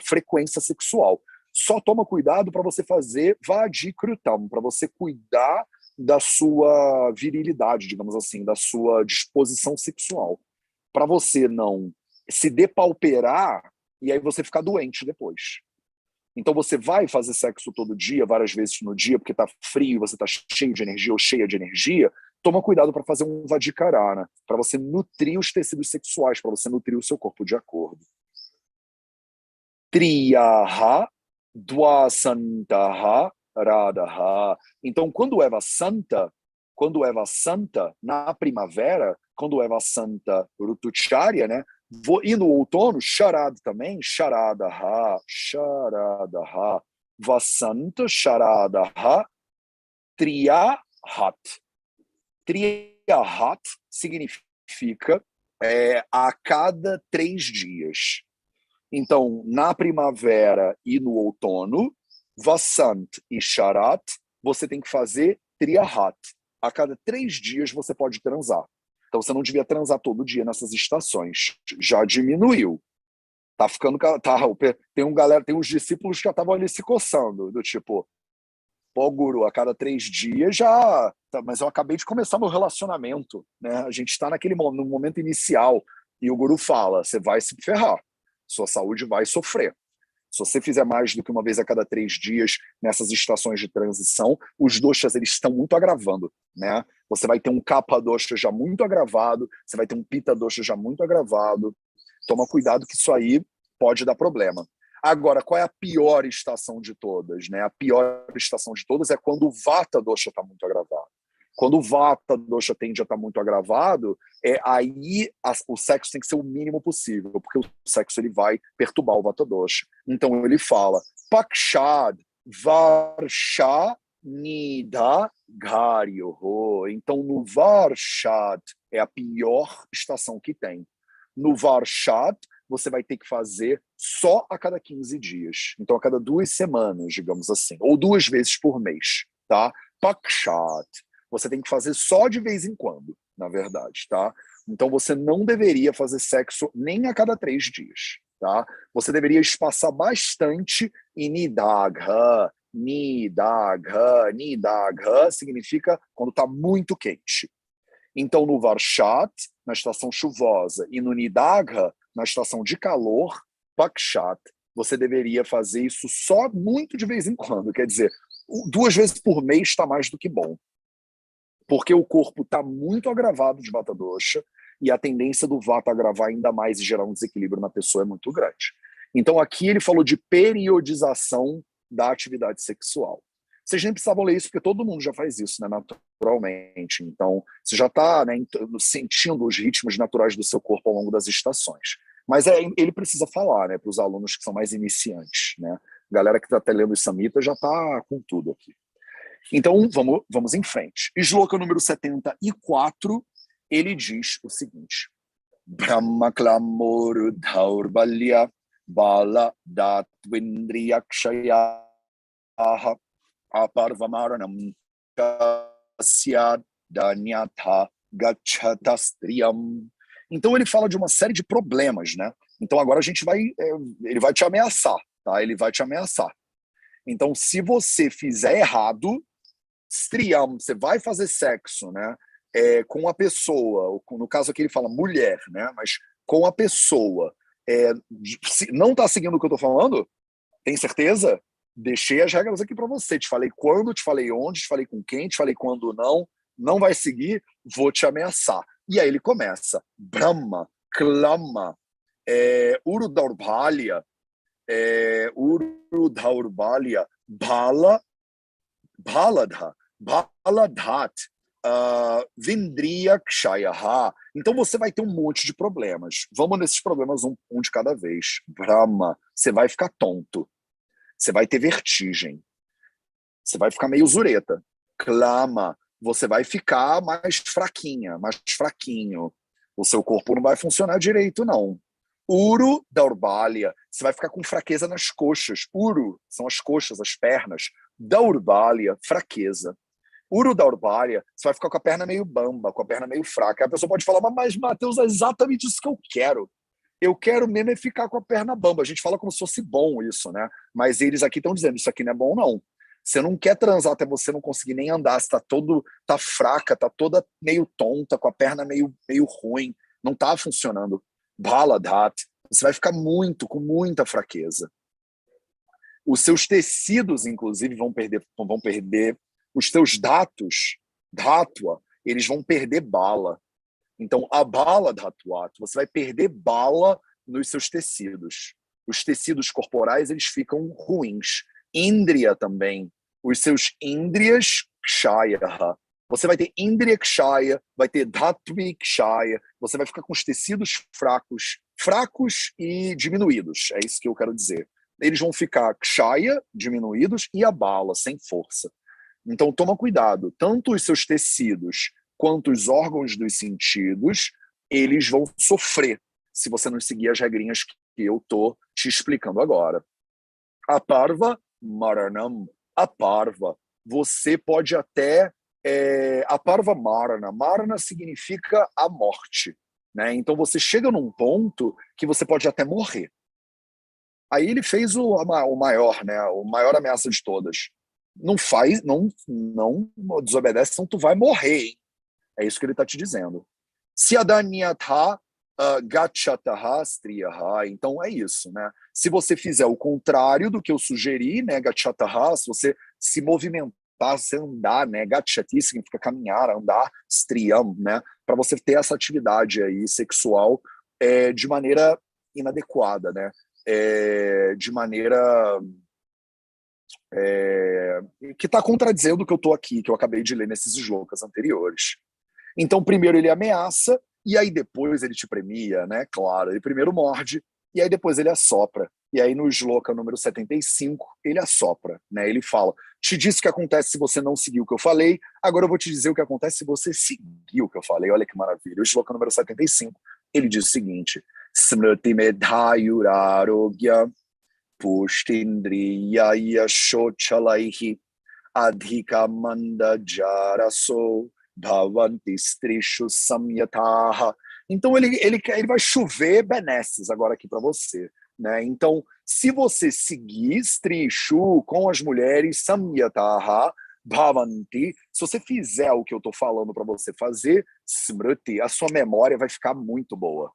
frequência sexual. Só toma cuidado para você fazer vadikrutam, para você cuidar da sua virilidade, digamos assim, da sua disposição sexual. Para você não se depauperar e aí você ficar doente depois. Então você vai fazer sexo todo dia, várias vezes no dia, porque está frio e você está cheio de energia ou cheia de energia, toma cuidado para fazer um Vadikarana, para você nutrir os tecidos sexuais, para você nutrir o seu corpo de acordo. Triyaha Dwasantaha Radha. Então, quando Eva Santa, na primavera, quando Eva Santa Rutucharya, né? E no outono, Sharad também, Sharadaha, Vasanta Sharadaha, Triyahat. Triyahat significa a cada 3 dias. Então, na primavera e no outono, Vasant e Sharat, você tem que fazer Triyahat. A cada 3 dias você pode transar. Então, você não devia transar todo dia nessas estações. Já diminuiu. Tá ficando... tem uns discípulos que já estavam ali se coçando, do tipo, pô, Guru, a cada 3 dias já... Mas eu acabei de começar meu relacionamento, né? A gente está no momento inicial. E o Guru fala, você vai se ferrar. Sua saúde vai sofrer. Se você fizer mais do que uma vez a cada 3 dias nessas estações de transição, os doshas eles estão muito agravando, né? Você vai ter um kapha dosha já muito agravado, você vai ter um pitta dosha já muito agravado. Toma cuidado que isso aí pode dar problema. Agora, qual é a pior estação de todas, né? A pior estação de todas é quando o vata dosha está muito agravado. Quando o vata dosha tende a estar muito agravado, aí o sexo tem que ser o mínimo possível, porque o sexo ele vai perturbar o vata dosha. Então ele fala, Pakshad Varsha Nida Garyoho. Então no Varshad é a pior estação que tem. No Varshad você vai ter que fazer só a cada 15 dias. Então a cada 2 semanas, digamos assim, ou 2 vezes por mês, tá? Pakshad. Você tem que fazer só de vez em quando, na verdade, tá? Então você não deveria fazer sexo nem a cada 3 dias, tá? Você deveria espaçar bastante em Nidagha. Nidagha significa quando está muito quente. Então no Varshat, na estação chuvosa, e no Nidagha, na estação de calor, Pakshat, você deveria fazer isso só muito de vez em quando. Quer dizer, 2 vezes por mês está mais do que bom. Porque o corpo está muito agravado de vata dosha e a tendência do vata agravar ainda mais e gerar um desequilíbrio na pessoa é muito grande. Então aqui ele falou de periodização da atividade sexual. Vocês nem precisavam ler isso, porque todo mundo já faz isso, né, naturalmente. Então você já está, né, sentindo os ritmos naturais do seu corpo ao longo das estações. Mas ele precisa falar, né, para os alunos que são mais iniciantes. Né? A galera que está lendo os samhitas já está com tudo aqui. Então, vamos em frente. Shloka número 74, ele diz o seguinte: Brahma klamor dhaurbalya bala datvindriyakshaya aparvamaranam kasyad danyatha gachatastriyam. Então ele fala de uma série de problemas, né? Então agora ele vai te ameaçar, tá? Ele vai te ameaçar. Então se você fizer errado, Striyam, você vai fazer sexo, né? Com a pessoa, no caso aqui ele fala mulher, né? Mas com a pessoa, não está seguindo o que eu estou falando? Tem certeza? Deixei as regras aqui para você. Te falei quando, te falei onde, te falei com quem, te falei quando não. Não vai seguir, vou te ameaçar. E aí ele começa. Brahma, Klama, Urudaurbhalya, Baladha, Baladhat, Vindriyakshayaha. Então você vai ter um monte de problemas. Vamos nesses problemas um de cada vez. Brahma, você vai ficar tonto. Você vai ter vertigem. Você vai ficar meio zureta. Klama, você vai ficar mais fraquinha, mais fraquinho. O seu corpo não vai funcionar direito, não. Uru Daurbalya, você vai ficar com fraqueza nas coxas. Uru são as coxas, as pernas. Daurbalya, fraqueza. Uru Daurbalya, você vai ficar com a perna meio bamba, com a perna meio fraca. A pessoa pode falar, mas Matheus, é exatamente isso que eu quero. Eu quero mesmo é ficar com a perna bamba. A gente fala como se fosse bom isso, né? Mas eles aqui estão dizendo, isso aqui não é bom, não. Você não quer transar até você não conseguir nem andar, você tá fraca, tá toda meio tonta, com a perna meio ruim, não tá funcionando. Baladhat, você vai ficar com muita fraqueza. Os seus tecidos, inclusive, vão perder os seus datos, dhatua, eles vão perder bala. Então, a bala dhatuat, você vai perder bala nos seus tecidos. Os tecidos corporais, eles ficam ruins. Indriya também. Os seus indriyas kshaya. Você vai ter indriya kshaya, vai ter dhatvi kshaya, você vai ficar com os tecidos fracos e diminuídos. É isso que eu quero dizer. Eles vão ficar kshaya, diminuídos, e a bala, sem força. Então, toma cuidado. Tanto os seus tecidos quanto os órgãos dos sentidos, eles vão sofrer se você não seguir as regrinhas que eu estou te explicando agora. Aparva maranam. Aparva. Você pode até... Aparva marana. Marana significa a morte. Né? Então, você chega num ponto que você pode até morrer. Aí ele fez o maior, né? O maior ameaça de todas. Não desobedece, senão tu vai morrer, hein? É isso que ele está te dizendo. Se adanyatha gachataha striyaha. Então é isso, né? Se você fizer o contrário do que eu sugeri, né? Gachataha, se você se movimentar, se andar, né? Gachati significa caminhar, andar, striyam, né? Para você ter essa atividade aí sexual de maneira inadequada, né? De maneira que está contradizendo o que eu estou aqui, que eu acabei de ler nesses slokas anteriores. Então, primeiro ele ameaça, e aí depois ele te premia, né? Claro, ele primeiro morde, e aí depois ele assopra. E aí no sloka número 75, ele assopra, né? Ele fala, te disse o que acontece se você não seguir o que eu falei, agora eu vou te dizer o que acontece se você seguir o que eu falei. Olha que maravilha. O sloka número 75, ele diz o seguinte, Smriti medhayurarogya pushtindriya yashochalaihi adhika mandajaraso bhavanti strishu samyataha. Então ele vai chover benesses agora aqui para você, né? Então, se você seguir strishu com as mulheres samyataha bhavanti, se você fizer o que eu estou falando para você fazer, smriti, a sua memória vai ficar muito boa.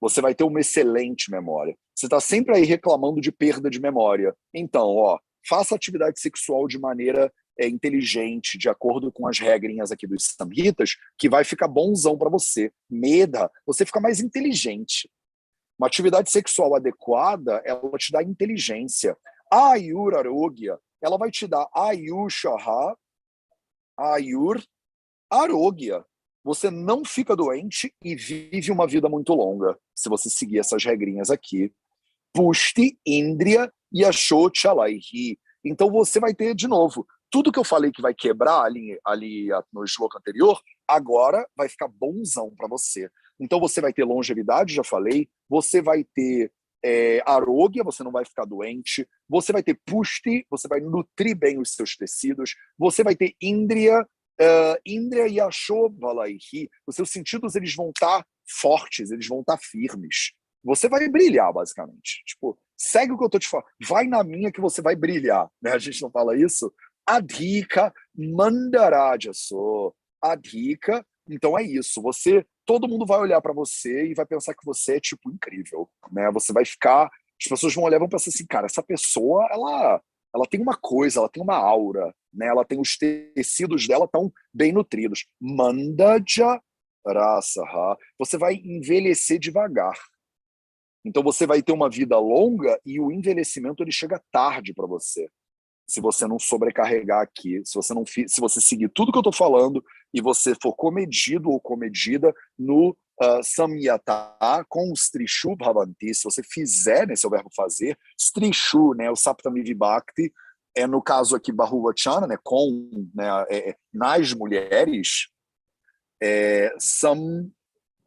Você vai ter uma excelente memória. Você está sempre aí reclamando de perda de memória. Então, faça atividade sexual de maneira inteligente, de acordo com as regrinhas aqui dos samhitas, que vai ficar bonzão para você. Meda, você fica mais inteligente. Uma atividade sexual adequada, ela te dá inteligência. A Ayur Arogya, ela vai te dar Ayushaha, Ayur Arogya. Você não fica doente e vive uma vida muito longa, se você seguir essas regrinhas aqui. Pushti, Indriya e Ashochalaihi. Então você vai ter, de novo, tudo que eu falei que vai quebrar ali no sloka anterior, agora vai ficar bonzão para você. Então você vai ter longevidade, já falei, você vai ter arogya, você não vai ficar doente, você vai ter pushti, você vai nutrir bem os seus tecidos, você vai ter Indriya, Indriya e Ashobhalaihi, os seus sentidos eles vão estar fortes, eles vão estar firmes. Você vai brilhar, basicamente. Tipo, segue o que eu tô te falando. Vai na minha que você vai brilhar. Né? A gente não fala isso? Adhika mandarajaso. Adhika, então é isso. Todo mundo vai olhar para você e vai pensar que você é, tipo, incrível. Né? Você vai ficar... As pessoas vão olhar e vão pensar assim, cara, essa pessoa, ela tem uma coisa, ela tem uma aura, né? Ela tem os tecidos dela tão bem nutridos. Mandaja rasaha. Você vai envelhecer devagar. Então você vai ter uma vida longa e o envelhecimento ele chega tarde para você. Se você não sobrecarregar aqui, se você seguir tudo que eu estou falando e você for comedido ou comedida no samyata com o strishu bhavanti, se você fizer, né, esse é o verbo fazer, strishu, né, o saptami vibhakti, no caso aqui bahuvachana, né, com, né, nas mulheres,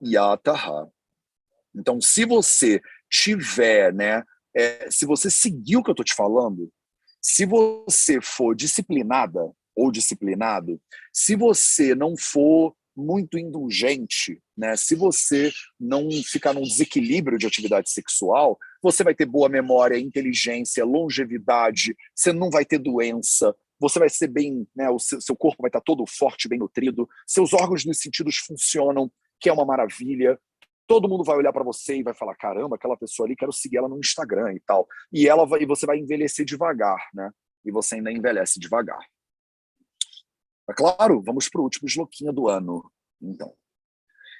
samyataha. Então, se você tiver, né, se você seguir o que eu estou te falando, se você for disciplinada ou disciplinado, se você não for muito indulgente, né, se você não ficar num desequilíbrio de atividade sexual, você vai ter boa memória, inteligência, longevidade, você não vai ter doença, você vai ser bem, né, o seu corpo vai estar todo forte, bem nutrido, seus órgãos dos sentidos funcionam, que é uma maravilha. Todo mundo vai olhar para você e vai falar, caramba, aquela pessoa ali, quero seguir ela no Instagram e tal. E você vai envelhecer devagar, né? E você ainda envelhece devagar. É claro, vamos para o último shlokinha do ano, então.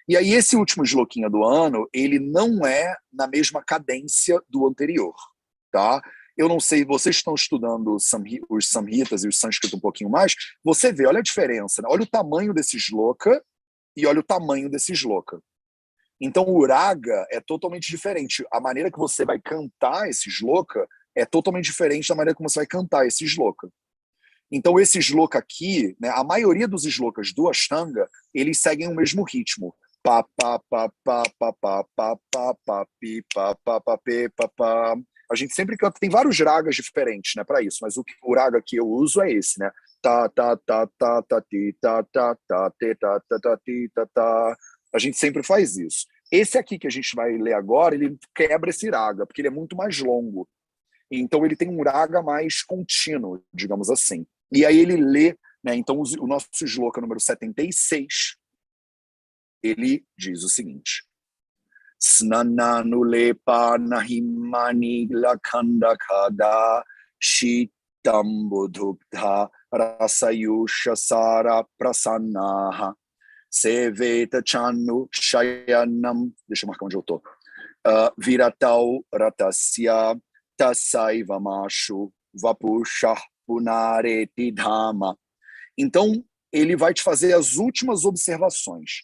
E aí esse último shlokinha do ano, ele não é na mesma cadência do anterior, tá? Eu não sei, vocês estão estudando os samhitas e os sânscrito um pouquinho mais, você vê, olha a diferença, né? Olha o tamanho desse shloka e olha o tamanho desse shloka. Então o raga é totalmente diferente. A maneira que você vai cantar esse shloka é totalmente diferente da maneira como você vai cantar esse shloka. Então esse shloka aqui, né, a maioria dos shlokas do Ashtanga, eles seguem o mesmo ritmo. Pá, pá, pá, pá, pá, pá, pá, pá, pá, pi, pá, pá, pá, pê, pá, pá. A gente sempre canta, tem vários ragas diferentes, né, para isso, mas o raga que eu uso é esse, né? Tá, tá, tá, tá, tá, ti, tá, tá, tá, te, tá, tá, tá, ti, tá, tá. A gente sempre faz isso. Esse aqui que a gente vai ler agora, ele quebra esse raga, porque ele é muito mais longo. Então ele tem um raga mais contínuo, digamos assim. E aí ele lê, né, então o nosso shloka número 76, ele diz o seguinte: Snananulepa nahimani lakhanda kada shitambudhukta rasayusha sara prasannaha seveta chanu shayanam. Deixa eu marcar onde eu tô. Viratau ratasya tasaiva mashu vapushah punareti dhama. Então, ele vai te fazer as últimas observações.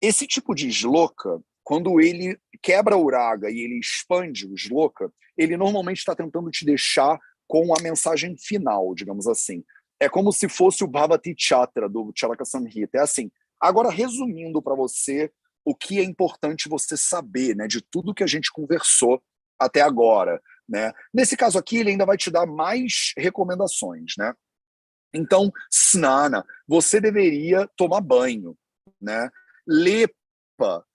Esse tipo de shloka, quando ele quebra o raga e ele expande o shloka, ele normalmente está tentando te deixar com a mensagem final, digamos assim. É como se fosse o Bhavati Chatra do Charaka Samhita. É assim, agora resumindo para você o que é importante você saber, né, de tudo que a gente conversou até agora, né? Nesse caso aqui, ele ainda vai te dar mais recomendações, né? Então, snana, você deveria tomar banho, né? Lepa,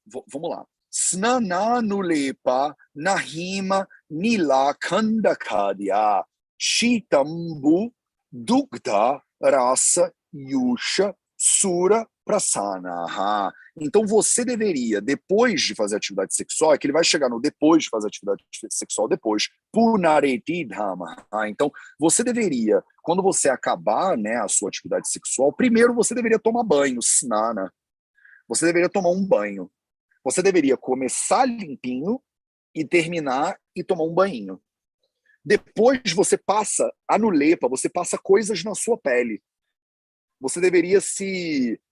vamos lá. Snananu lepa nahima nilakandakadya shitambu dugdha rasa yusha sura prasanaha. Então você deveria, depois de fazer atividade sexual, é que ele vai chegar no depois de fazer atividade sexual, depois, punareti dhama. Então você deveria, quando você acabar, né, a sua atividade sexual, primeiro você deveria tomar banho, snana. Você deveria tomar um banho. Você deveria começar limpinho e terminar e tomar um banho. Depois você passa a nulepa, você passa coisas na sua pele. Você deveria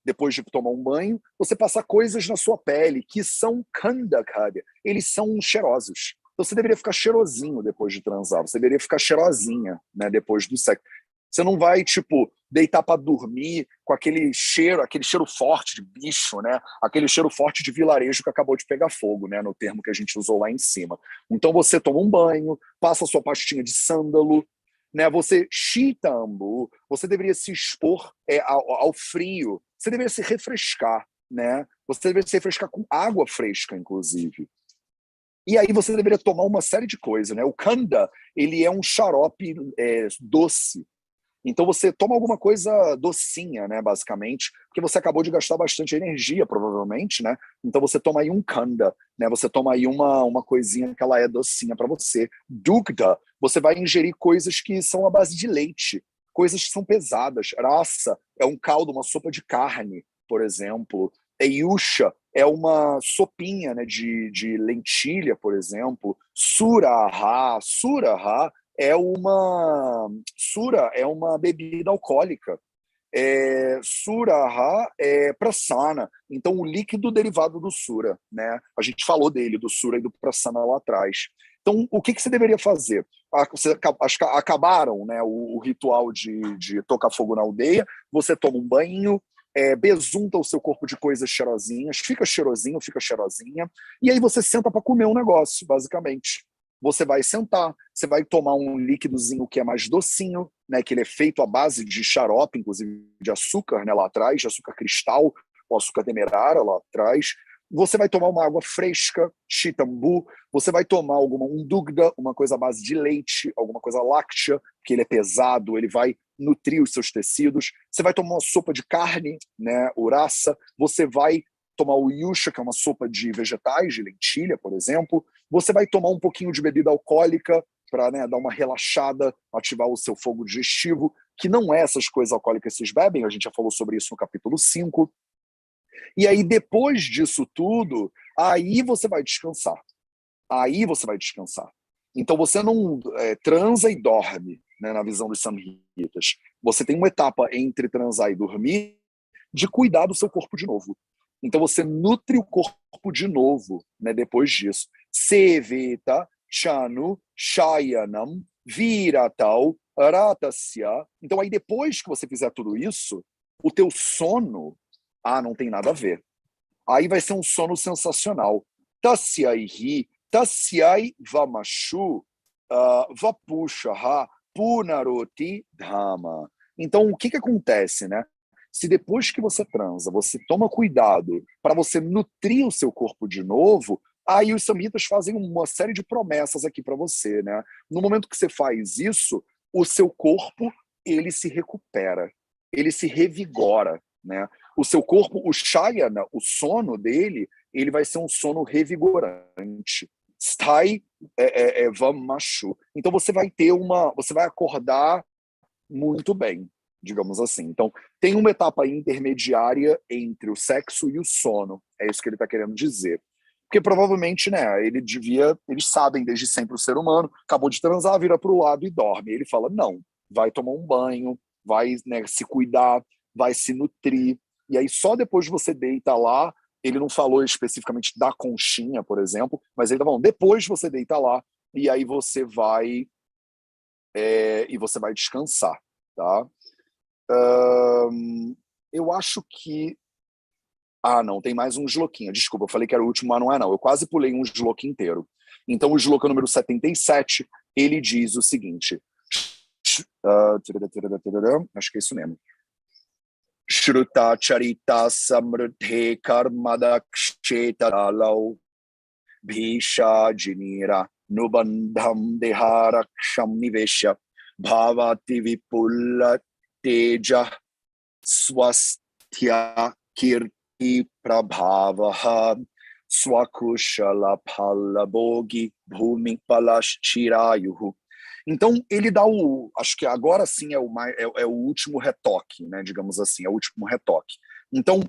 depois de tomar um banho, você passar coisas na sua pele que são kandakadya. Eles são cheirosos. Então você deveria ficar cheirosinho depois de transar. Você deveria ficar cheirosinha, né, depois do sexo. Você não vai, tipo, deitar para dormir com aquele cheiro forte de bicho, né? Aquele cheiro forte de vilarejo que acabou de pegar fogo, né? No termo que a gente usou lá em cima. Então você toma um banho, passa a sua pastinha de sândalo, né? Você chitambu, você deveria se expor ao frio, você deveria se refrescar, né? Você deveria se refrescar com água fresca, inclusive. E aí você deveria tomar uma série de coisas, né? O kanda, ele é um xarope doce. Então você toma alguma coisa docinha, né, basicamente, porque você acabou de gastar bastante energia, provavelmente, né? Então você toma aí um kanda, né? Você toma aí uma coisinha que ela é docinha para você. Dugda, você vai ingerir coisas que são à base de leite, coisas que são pesadas. Rasa é um caldo, uma sopa de carne, por exemplo. Yusha é uma sopinha, né, de lentilha, por exemplo. Suraha é uma bebida alcoólica. Suraha é prasana, então o líquido derivado do sura, né? A gente falou dele, do sura e do prasana lá atrás. Então, o que você deveria fazer? Acabaram, né, o ritual de tocar fogo na aldeia, você toma um banho, besunta o seu corpo de coisas cheirosinhas, fica cheirosinho, fica cheirosinha, e aí você senta para comer um negócio, basicamente. Você vai sentar, você vai tomar um líquidozinho que é mais docinho, né, que ele é feito à base de xarope, inclusive de açúcar, né, lá atrás, de açúcar cristal, ou açúcar demerara lá atrás. Você vai tomar uma água fresca, chitambu, você vai tomar um dugda, uma coisa à base de leite, alguma coisa láctea, que ele é pesado, ele vai nutrir os seus tecidos. Você vai tomar uma sopa de carne, né, urassa, você vai tomar o yusha, que é uma sopa de vegetais, de lentilha, por exemplo. Você vai tomar um pouquinho de bebida alcoólica para, né, dar uma relaxada, ativar o seu fogo digestivo. que não é essas coisas alcoólicas que vocês bebem, a gente já falou sobre isso no capítulo 5. E aí, depois disso tudo, aí você vai descansar. Aí você vai descansar. Então você não transa e dorme, né, na visão dos samhitas. Você tem uma etapa entre transar e dormir de cuidar do seu corpo de novo. Então você nutre o corpo de novo, né, depois disso. Seveta, chanu, shayanam, viratal, ratasya. Então aí depois que você fizer tudo isso, o teu sono, não tem nada a ver. Aí vai ser um sono sensacional. Tasyaihi, tasyai vamashu, vapushaha, punaroti dhamma. Então, o que acontece, né? Se depois que você transa, você toma cuidado para você nutrir o seu corpo de novo, aí os samhitas fazem uma série de promessas aqui para você, né? No momento que você faz isso, o seu corpo, ele se recupera, ele se revigora, né? O seu corpo, o shayana, o sono dele, ele vai ser um sono revigorante. Sthai vamashu. Então você vai acordar muito bem, digamos assim. Então, tem uma etapa intermediária entre o sexo e o sono. É isso que ele está querendo dizer. Porque provavelmente, né, eles sabem desde sempre o ser humano, acabou de transar, vira para o lado e dorme. Ele fala, não, vai tomar um banho, vai, né, se cuidar, vai se nutrir. E aí só depois de você deita lá, ele não falou especificamente da conchinha, por exemplo, mas ele tá falando, depois você deita lá, e aí você vai descansar, tá? Eu acho que... não, tem mais um shlokinha. Desculpa, eu falei que era o último, mas não é não. Eu quase pulei um shloka inteiro. Então, o shloka número 77, ele diz o seguinte... acho que é isso mesmo. Shruta charita samruddhe karmadakshetalau bhisha jinira nubandham deharaksham nivesha bhavati vipulla teja swasthya kirti prabhavaha swakushala palabogi bhumi palashchirayuhu. Então, ele dá acho que agora sim é o último retoque, né, digamos assim, é o último retoque. Então,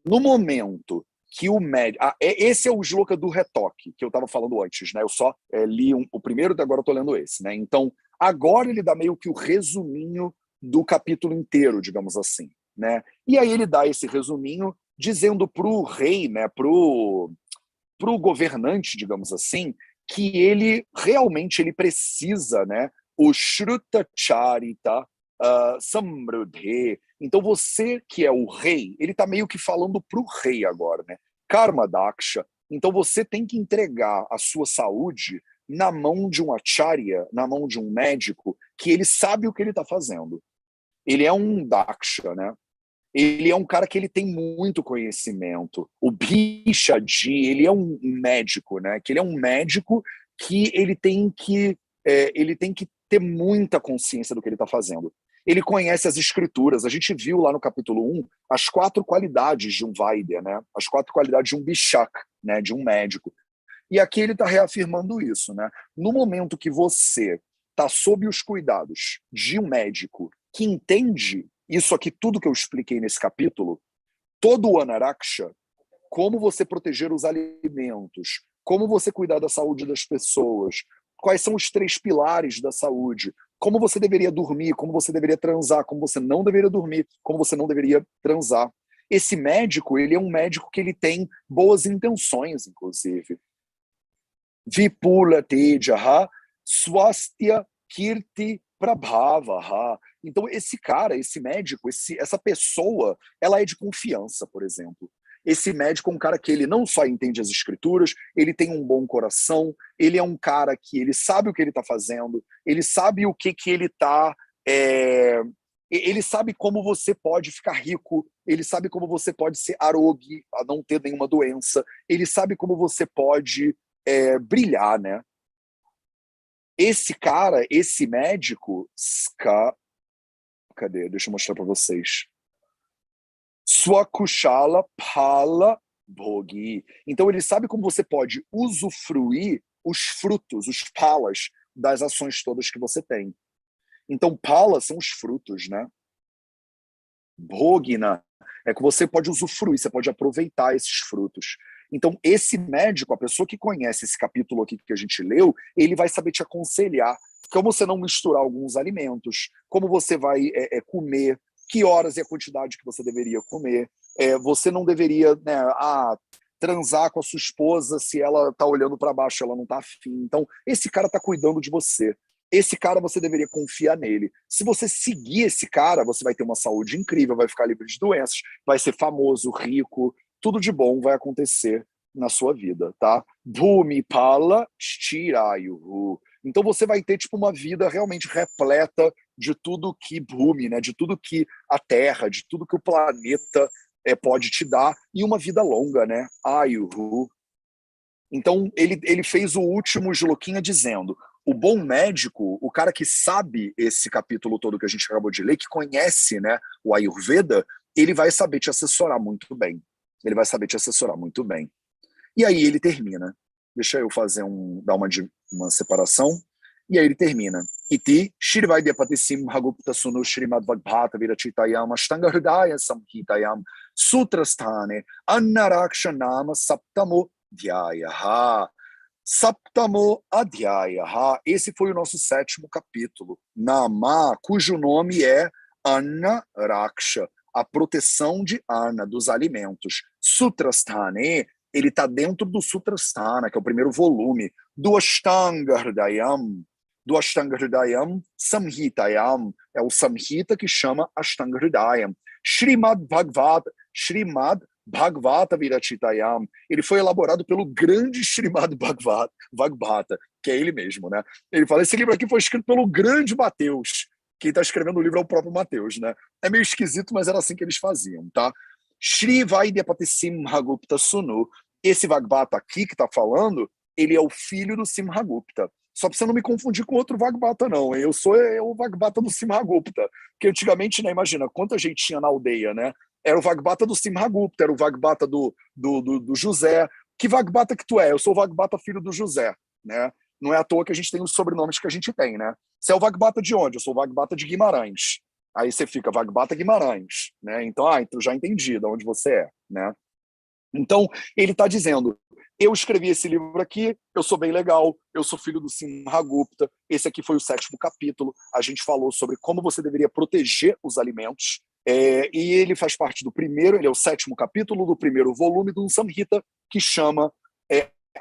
no momento que o médico... esse é o shloka do retoque, que eu estava falando antes, né? Eu só li o primeiro e agora eu estou lendo esse, né? Então, agora ele dá meio que o resuminho do capítulo inteiro, digamos assim, né? E aí ele dá esse resuminho dizendo para o rei, né, pro governante, digamos assim, que ele realmente ele precisa, né, o Shruta Charita Samruddhe. Então você que é o rei, ele está meio que falando para o rei agora, né? Karma Daksha. Então você tem que entregar a sua saúde na mão de um acharya, na mão de um médico, que ele sabe o que ele está fazendo. Ele é um Daksha, né? Ele é um cara que ele tem muito conhecimento. O Bhishadi, ele é um médico, né? Que ele é um médico que ele tem que ter muita consciência do que ele está fazendo. Ele conhece as escrituras. A gente viu lá no capítulo 1 as 4 qualidades de um Vaidya, né? As 4 qualidades de um Bhishak, né? De um médico. E aqui ele está reafirmando isso, né? No momento que você está sob os cuidados de um médico que entende isso aqui, tudo que eu expliquei nesse capítulo, todo o Anaraksha, como você proteger os alimentos, como você cuidar da saúde das pessoas, quais são os 3 pilares da saúde, como você deveria dormir, como você deveria transar, como você não deveria dormir, como você não deveria transar. Esse médico, ele é um médico que ele tem boas intenções, inclusive. Vipula tejaha swastya kirti prabhavaha. Então, esse cara, esse médico, essa pessoa, ela é de confiança, por exemplo. Esse médico é um cara que ele não só entende as escrituras, ele tem um bom coração, ele é um cara que ele sabe o que ele está fazendo, ele sabe o que ele está... ele sabe como você pode ficar rico, ele sabe como você pode ser arogue, a não ter nenhuma doença, ele sabe como você pode brilhar, né? Esse cara, esse médico, cadê? Deixa eu mostrar para vocês. Swakushala Pala Bhogi. Então ele sabe como você pode usufruir os frutos, os palas das ações todas que você tem. Então, pala são os frutos, né? Bhogina é que você pode usufruir, você pode aproveitar esses frutos. Então, esse médico, a pessoa que conhece esse capítulo aqui que a gente leu, ele vai saber te aconselhar como você não misturar alguns alimentos, como você vai comer, que horas e a quantidade que você deveria comer. Você não deveria, né, transar com a sua esposa se ela está olhando para baixo, ela não está afim. Então, esse cara está cuidando de você. Esse cara, você deveria confiar nele. Se você seguir esse cara, você vai ter uma saúde incrível, vai ficar livre de doenças, vai ser famoso, rico, tudo de bom vai acontecer na sua vida, tá? Bhumi pala shirayuhu. Então você vai ter tipo uma vida realmente repleta de tudo que Bhumi, né? De tudo que a Terra, de tudo que o planeta pode te dar, e uma vida longa, né? Ayuhu. Então ele fez o último Shlokinha dizendo: o bom médico, o cara que sabe esse capítulo todo que a gente acabou de ler, que conhece, né, o Ayurveda, ele vai saber te assessorar muito bem. Ele vai saber te assessorar muito bem. E aí ele termina. Deixa eu dar uma separação. E aí ele termina. Iti Shirvaidhyapati Simhagupta Sunu Shrimad Bhagavata Virachitayam Ashtanga Hridaya Samhitayam Sutrasthane Annarakshanama Saptamo Dhyayaha. Saptamo Adhyayaha. Esse foi o nosso 7º capítulo. Nama, cujo nome é Anna Raksha, a proteção de Anna, dos alimentos. Sutrasthane, ele está dentro do Sutrasthana, que é o primeiro volume, do Ashtanga Hridayam. Do Ashtanga Hridayam Samhitayam, é o Samhita que chama Ashtanga Hridayam. Shrimad Bhagavata Virachitayam, ele foi elaborado pelo grande Srimad Bhagavata, que é ele mesmo, né? Ele fala, esse livro aqui foi escrito pelo grande Mateus. Quem está escrevendo o livro é o próprio Mateus, né? É meio esquisito, mas era assim que eles faziam, tá? Shri Vaidhyapati Simhagupta Sunu. Esse Bhagavata aqui que está falando, ele é o filho do Simhagupta. Só para você não me confundir com outro Bhagavata, não. Eu sou o Bhagavata do Simhagupta. Porque antigamente, né, imagina, quanta gente tinha na aldeia, né? Era o Vagbata do Simhagupta, era o Vagbata do José. Que Vagbata que tu é? Eu sou o Vagbata filho do José, né? Não é à toa que a gente tem os sobrenomes que a gente tem, né? Você é o Vagbata de onde? Eu sou o Vagbata de Guimarães. Aí você fica Vagbata Guimarães, né? Então, então já entendi de onde você é, né? Então, ele está dizendo, eu escrevi esse livro aqui, eu sou bem legal, eu sou filho do Simhagupta, esse aqui foi o 7º capítulo, a gente falou sobre como você deveria proteger os alimentos, e ele faz parte do primeiro, ele é o 7º capítulo do primeiro volume do Samhita, que chama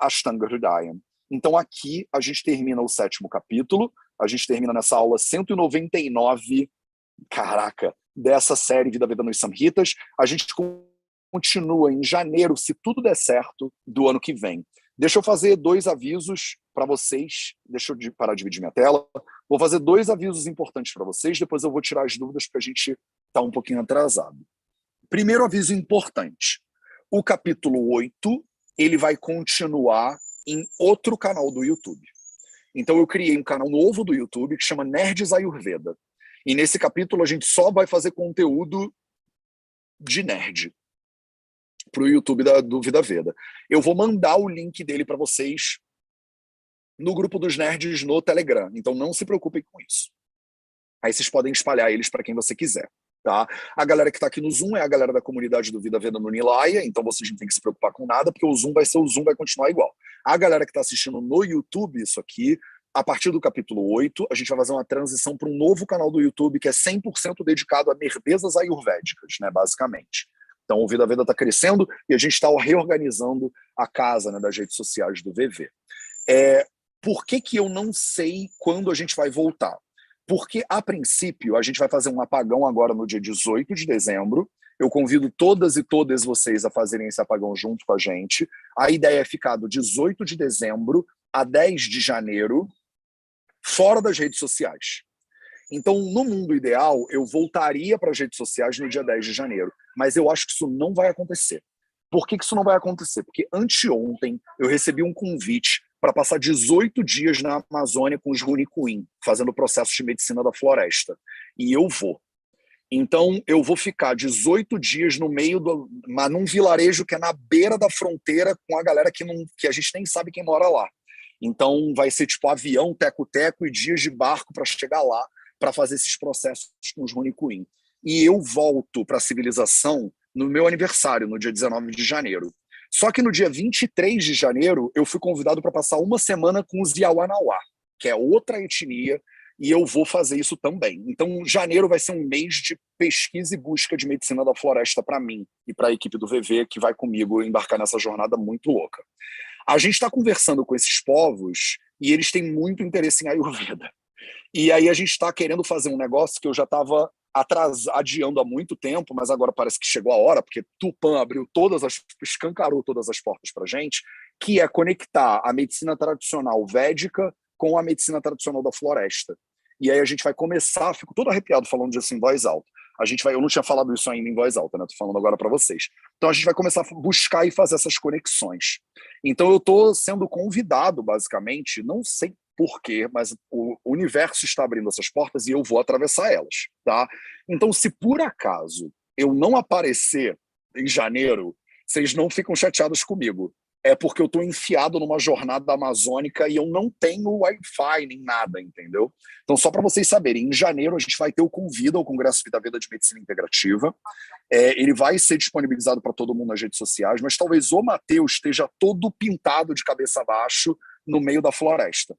Ashtanga Hridayam. Então aqui a gente termina o 7º capítulo, a gente termina nessa aula 199, caraca, dessa série Vida Veda nos Samhitas, a gente continua em janeiro, se tudo der certo, do ano que vem. Deixa eu fazer 2 avisos para vocês. Deixa eu parar de dividir minha tela. Vou fazer 2 avisos importantes para vocês, depois eu vou tirar as dúvidas, porque a gente está um pouquinho atrasado. Primeiro aviso importante. O capítulo 8, ele vai continuar em outro canal do YouTube. Então eu criei um canal novo do YouTube que chama Nerds Ayurveda. E nesse capítulo a gente só vai fazer conteúdo de nerd para o YouTube do Vida Veda. Eu vou mandar o link dele para vocês no grupo dos nerds no Telegram. Então não se preocupem com isso. Aí vocês podem espalhar eles para quem você quiser. Tá? A galera que está aqui no Zoom é a galera da comunidade do Vida Veda no Nilaya, então vocês não tem que se preocupar com nada, porque o Zoom vai continuar igual. A galera que está assistindo no YouTube isso aqui, a partir do capítulo 8, a gente vai fazer uma transição para um novo canal do YouTube que é 100% dedicado a nerdezas ayurvédicas, né, basicamente. Então o Vida Veda está crescendo e a gente está reorganizando a casa, né, das redes sociais do VV. Por que eu não sei quando a gente vai voltar? Porque, a princípio, a gente vai fazer um apagão agora no dia 18 de dezembro. Eu convido todas e todas vocês a fazerem esse apagão junto com a gente. A ideia é ficar do 18 de dezembro a 10 de janeiro, fora das redes sociais. Então, no mundo ideal, eu voltaria para as redes sociais no dia 10 de janeiro. Mas eu acho que isso não vai acontecer. Por que isso não vai acontecer? Porque anteontem eu recebi um convite para passar 18 dias na Amazônia com os Runicuim, fazendo o processo de medicina da floresta. E eu vou. Então, eu vou ficar 18 dias no meio num vilarejo que é na beira da fronteira com a galera que a gente nem sabe quem mora lá. Então, vai ser tipo avião, teco-teco e dias de barco para chegar lá. para fazer esses processos com os Rune Queen. E eu volto para a civilização no meu aniversário, no dia 19 de janeiro. Só que no dia 23 de janeiro, eu fui convidado para passar uma semana com os Yawanawá, que é outra etnia, e eu vou fazer isso também. Então, janeiro vai ser um mês de pesquisa e busca de medicina da floresta para mim e para a equipe do VV, que vai comigo embarcar nessa jornada muito louca. A gente está conversando com esses povos e eles têm muito interesse em Ayurveda. E aí a gente está querendo fazer um negócio que eu já estava adiando há muito tempo, mas agora parece que chegou a hora, porque Tupã escancarou todas as portas para a gente, que é conectar a medicina tradicional védica com a medicina tradicional da floresta. E aí a gente vai começar, fico todo arrepiado falando disso em voz alta. Eu não tinha falado isso ainda em voz alta, né? Tô falando agora para vocês. Então a gente vai começar a buscar e fazer essas conexões. Então eu estou sendo convidado, basicamente, não sei por quê, mas o universo está abrindo essas portas e eu vou atravessar elas, tá? Então, se por acaso eu não aparecer em janeiro, vocês não ficam chateados comigo. É porque eu estou enfiado numa jornada amazônica e eu não tenho Wi-Fi nem nada, entendeu? Então, só para vocês saberem, em janeiro a gente vai ter o Convida ao Congresso Vida Veda de Medicina Integrativa. Ele vai ser disponibilizado para todo mundo nas redes sociais, mas talvez o Matheus esteja todo pintado de cabeça abaixo no meio da floresta.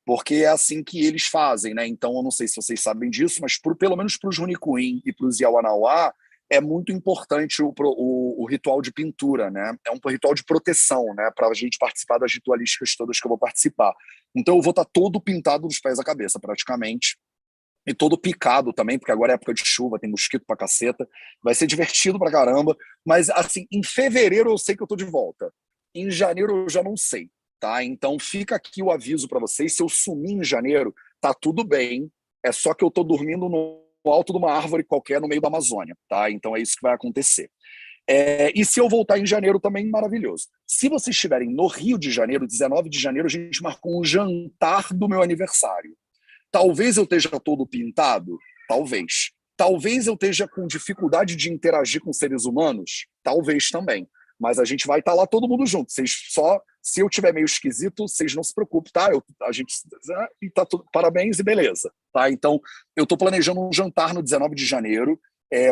Porque é assim que eles fazem, né? Então, eu não sei se vocês sabem disso, mas pelo menos para os Rune Queen e para os Yawanawá, é muito importante o ritual de pintura, né? É um ritual de proteção, né? Para a gente participar das ritualísticas todas que eu vou participar. Então, eu vou estar todo pintado dos pés à cabeça, praticamente. E todo picado também, porque agora é época de chuva, tem mosquito pra caceta. Vai ser divertido pra caramba. Mas, assim, em fevereiro eu sei que eu tô de volta. Em janeiro eu já não sei. Tá? Então fica aqui o aviso para vocês, se eu sumir em janeiro, tá tudo bem, é só que eu tô dormindo no alto de uma árvore qualquer no meio da Amazônia, tá? Então é isso que vai acontecer. E se eu voltar em janeiro também, maravilhoso. Se vocês estiverem no Rio de Janeiro, 19 de janeiro, a gente marcou um jantar do meu aniversário. Talvez eu esteja todo pintado, talvez. Talvez eu esteja com dificuldade de interagir com seres humanos, talvez também. Mas a gente vai estar lá todo mundo junto. Se eu tiver meio esquisito, vocês não se preocupem, tá? A gente e tá tudo, parabéns e beleza, tá? Então, eu estou planejando um jantar no 19 de janeiro.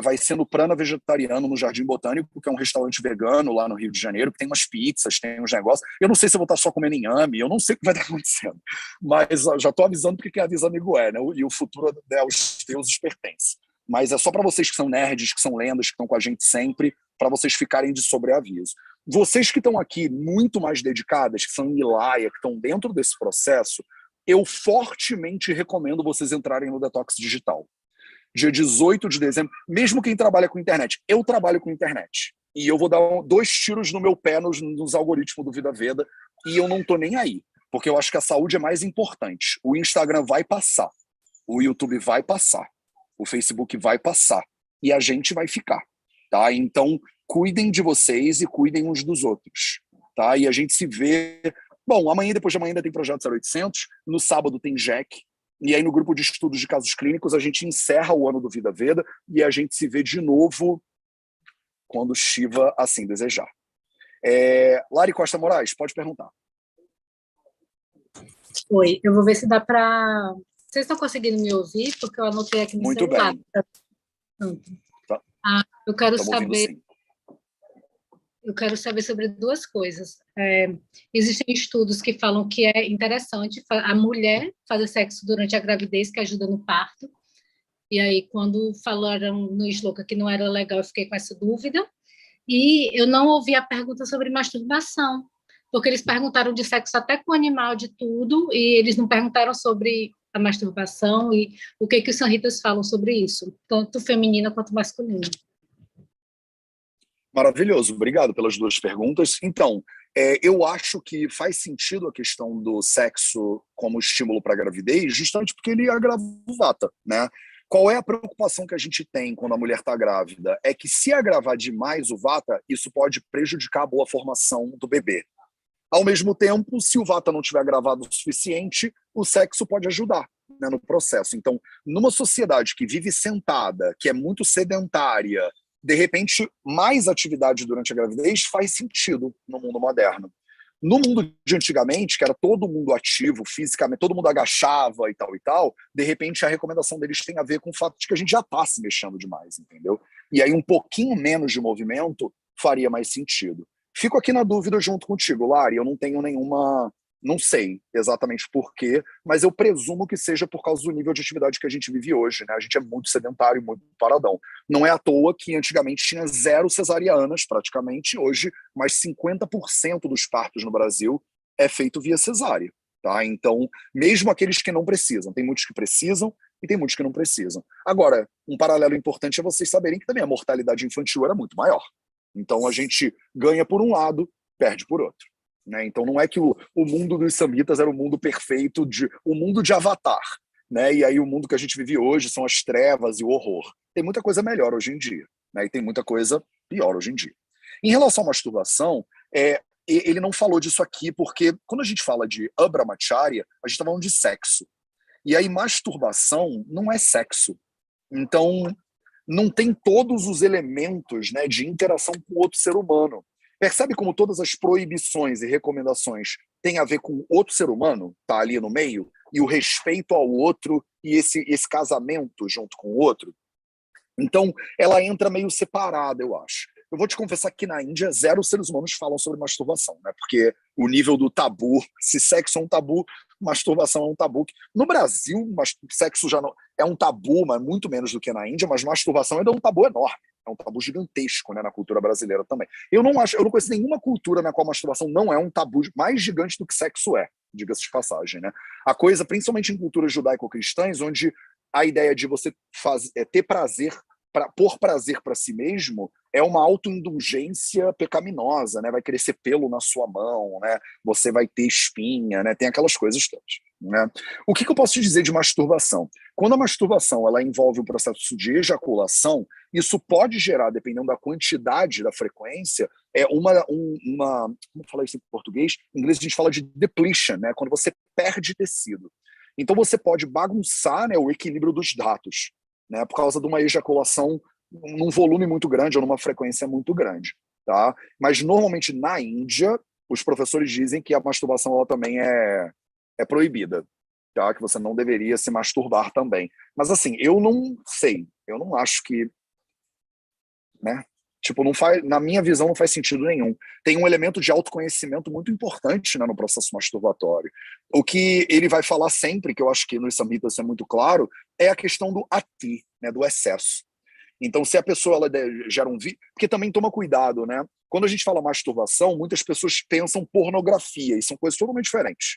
Vai ser no Prana Vegetariano, no Jardim Botânico, que é um restaurante vegano lá no Rio de Janeiro, que tem umas pizzas, tem uns negócios. Eu não sei se eu vou estar só comendo inhame, eu não sei o que vai estar acontecendo. Mas já estou avisando porque quem avisa amigo é, né? E o futuro aos deuses pertence. Mas é só para vocês que são nerds, que são lendas, que estão com a gente sempre, para vocês ficarem de sobreaviso. Vocês que estão aqui muito mais dedicadas, que são em Hilaia, que estão dentro desse processo, eu fortemente recomendo vocês entrarem no Detox Digital. Dia 18 de dezembro, mesmo quem trabalha com internet. Eu trabalho com internet. E eu vou dar 2 tiros no meu pé nos algoritmos do Vida Veda, e eu não tô nem aí. Porque eu acho que a saúde é mais importante. O Instagram vai passar. O YouTube vai passar. O Facebook vai passar. E a gente vai ficar. Tá? Então, cuidem de vocês e cuidem uns dos outros. Tá? E a gente se vê... Bom, amanhã, depois de amanhã, ainda tem Projeto 0800. No sábado tem Jack. E aí, no grupo de estudos de casos clínicos, a gente encerra o ano do Vida Veda e a gente se vê de novo quando Shiva assim desejar. Lari Costa Moraes, pode perguntar. Oi, eu vou ver se dá para... Vocês estão conseguindo me ouvir? Porque eu anotei aqui no muito celular. Muito bem. Tá. Eu quero saber... Eu quero saber sobre 2 coisas. Existem estudos que falam que é interessante a mulher fazer sexo durante a gravidez, que ajuda no parto. E aí, quando falaram no Shloka que não era legal, eu fiquei com essa dúvida. E eu não ouvi a pergunta sobre masturbação, porque eles perguntaram de sexo até com animal, de tudo, e eles não perguntaram sobre a masturbação e o que os sanhitas falam sobre isso, tanto feminina quanto masculina. Maravilhoso, obrigado pelas 2 perguntas. Então, eu acho que faz sentido a questão do sexo como estímulo para a gravidez, justamente porque ele agrava o vata, né? Qual é a preocupação que a gente tem quando a mulher está grávida? É que se agravar demais o vata, isso pode prejudicar a boa formação do bebê. Ao mesmo tempo, se o vata não tiver agravado o suficiente, o sexo pode ajudar, né, no processo. Então, numa sociedade que vive sentada, que é muito sedentária, de repente, mais atividade durante a gravidez faz sentido no mundo moderno. No mundo de antigamente, que era todo mundo ativo fisicamente, todo mundo agachava e tal, de repente a recomendação deles tem a ver com o fato de que a gente já está se mexendo demais, entendeu? E aí um pouquinho menos de movimento faria mais sentido. Fico aqui na dúvida junto contigo, Lari, eu não tenho nenhuma... Não sei exatamente por quê, mas eu presumo que seja por causa do nível de atividade que a gente vive hoje, né? A gente é muito sedentário, muito paradão. Não é à toa que antigamente tinha 0 cesarianas, praticamente, hoje mais 50% dos partos no Brasil é feito via cesárea, tá? Então, mesmo aqueles que não precisam, tem muitos que precisam e tem muitos que não precisam. Agora, um paralelo importante é vocês saberem que também a mortalidade infantil era muito maior. Então, a gente ganha por um lado, perde por outro. Né? Então não é que o mundo dos samitas era o mundo perfeito, o mundo de Avatar, né? E aí o mundo que a gente vive hoje são as trevas e o horror. Tem muita coisa melhor hoje em dia, né? E tem muita coisa pior hoje em dia. Em relação à masturbação, ele não falou disso aqui, porque quando a gente fala de abrahmacharya, a gente está falando de sexo. E aí masturbação não é sexo. Então não tem todos os elementos, né, de interação com outro ser humano. Percebe como todas as proibições e recomendações têm a ver com outro ser humano, tá ali no meio, e o respeito ao outro e esse casamento junto com o outro? Então, ela entra meio separada, eu acho. Eu vou te confessar que na Índia, 0 seres humanos falam sobre masturbação, né? Porque o nível do tabu, se sexo é um tabu, masturbação é um tabu. No Brasil, sexo já não, é um tabu, mas muito menos do que na Índia, mas masturbação ainda é um tabu enorme. É um tabu gigantesco, né, na cultura brasileira também. Eu não conheço nenhuma cultura na qual masturbação não é um tabu mais gigante do que sexo é, diga-se de passagem, né? A coisa, principalmente em culturas judaico-cristãs, onde a ideia de você ter prazer, pôr prazer para si mesmo, é uma autoindulgência pecaminosa, né? Vai crescer pelo na sua mão, né? Você vai ter espinha, né? Tem aquelas coisas todas, né? O que eu posso te dizer de masturbação? Quando a masturbação ela envolve o processo de ejaculação, isso pode gerar, dependendo da quantidade, da frequência, como falar isso em português? Em inglês a gente fala de depletion, né? Quando você perde tecido. Então você pode bagunçar, né, o equilíbrio dos dados, né, por causa de uma ejaculação num volume muito grande ou numa frequência muito grande, tá? Mas normalmente na Índia, os professores dizem que a masturbação ela também é proibida, tá? Que você não deveria se masturbar também. Mas assim, eu não sei, eu não acho que, né? Tipo, não faz, na minha visão, não faz sentido nenhum. Tem um elemento de autoconhecimento muito importante, né, no processo masturbatório. O que ele vai falar sempre, que eu acho que nos samhitas é muito claro, é a questão do ati, né, do excesso. Então, se a pessoa ela gera um vício... Porque também toma cuidado, né? Quando a gente fala masturbação, muitas pessoas pensam pornografia, e são coisas totalmente diferentes.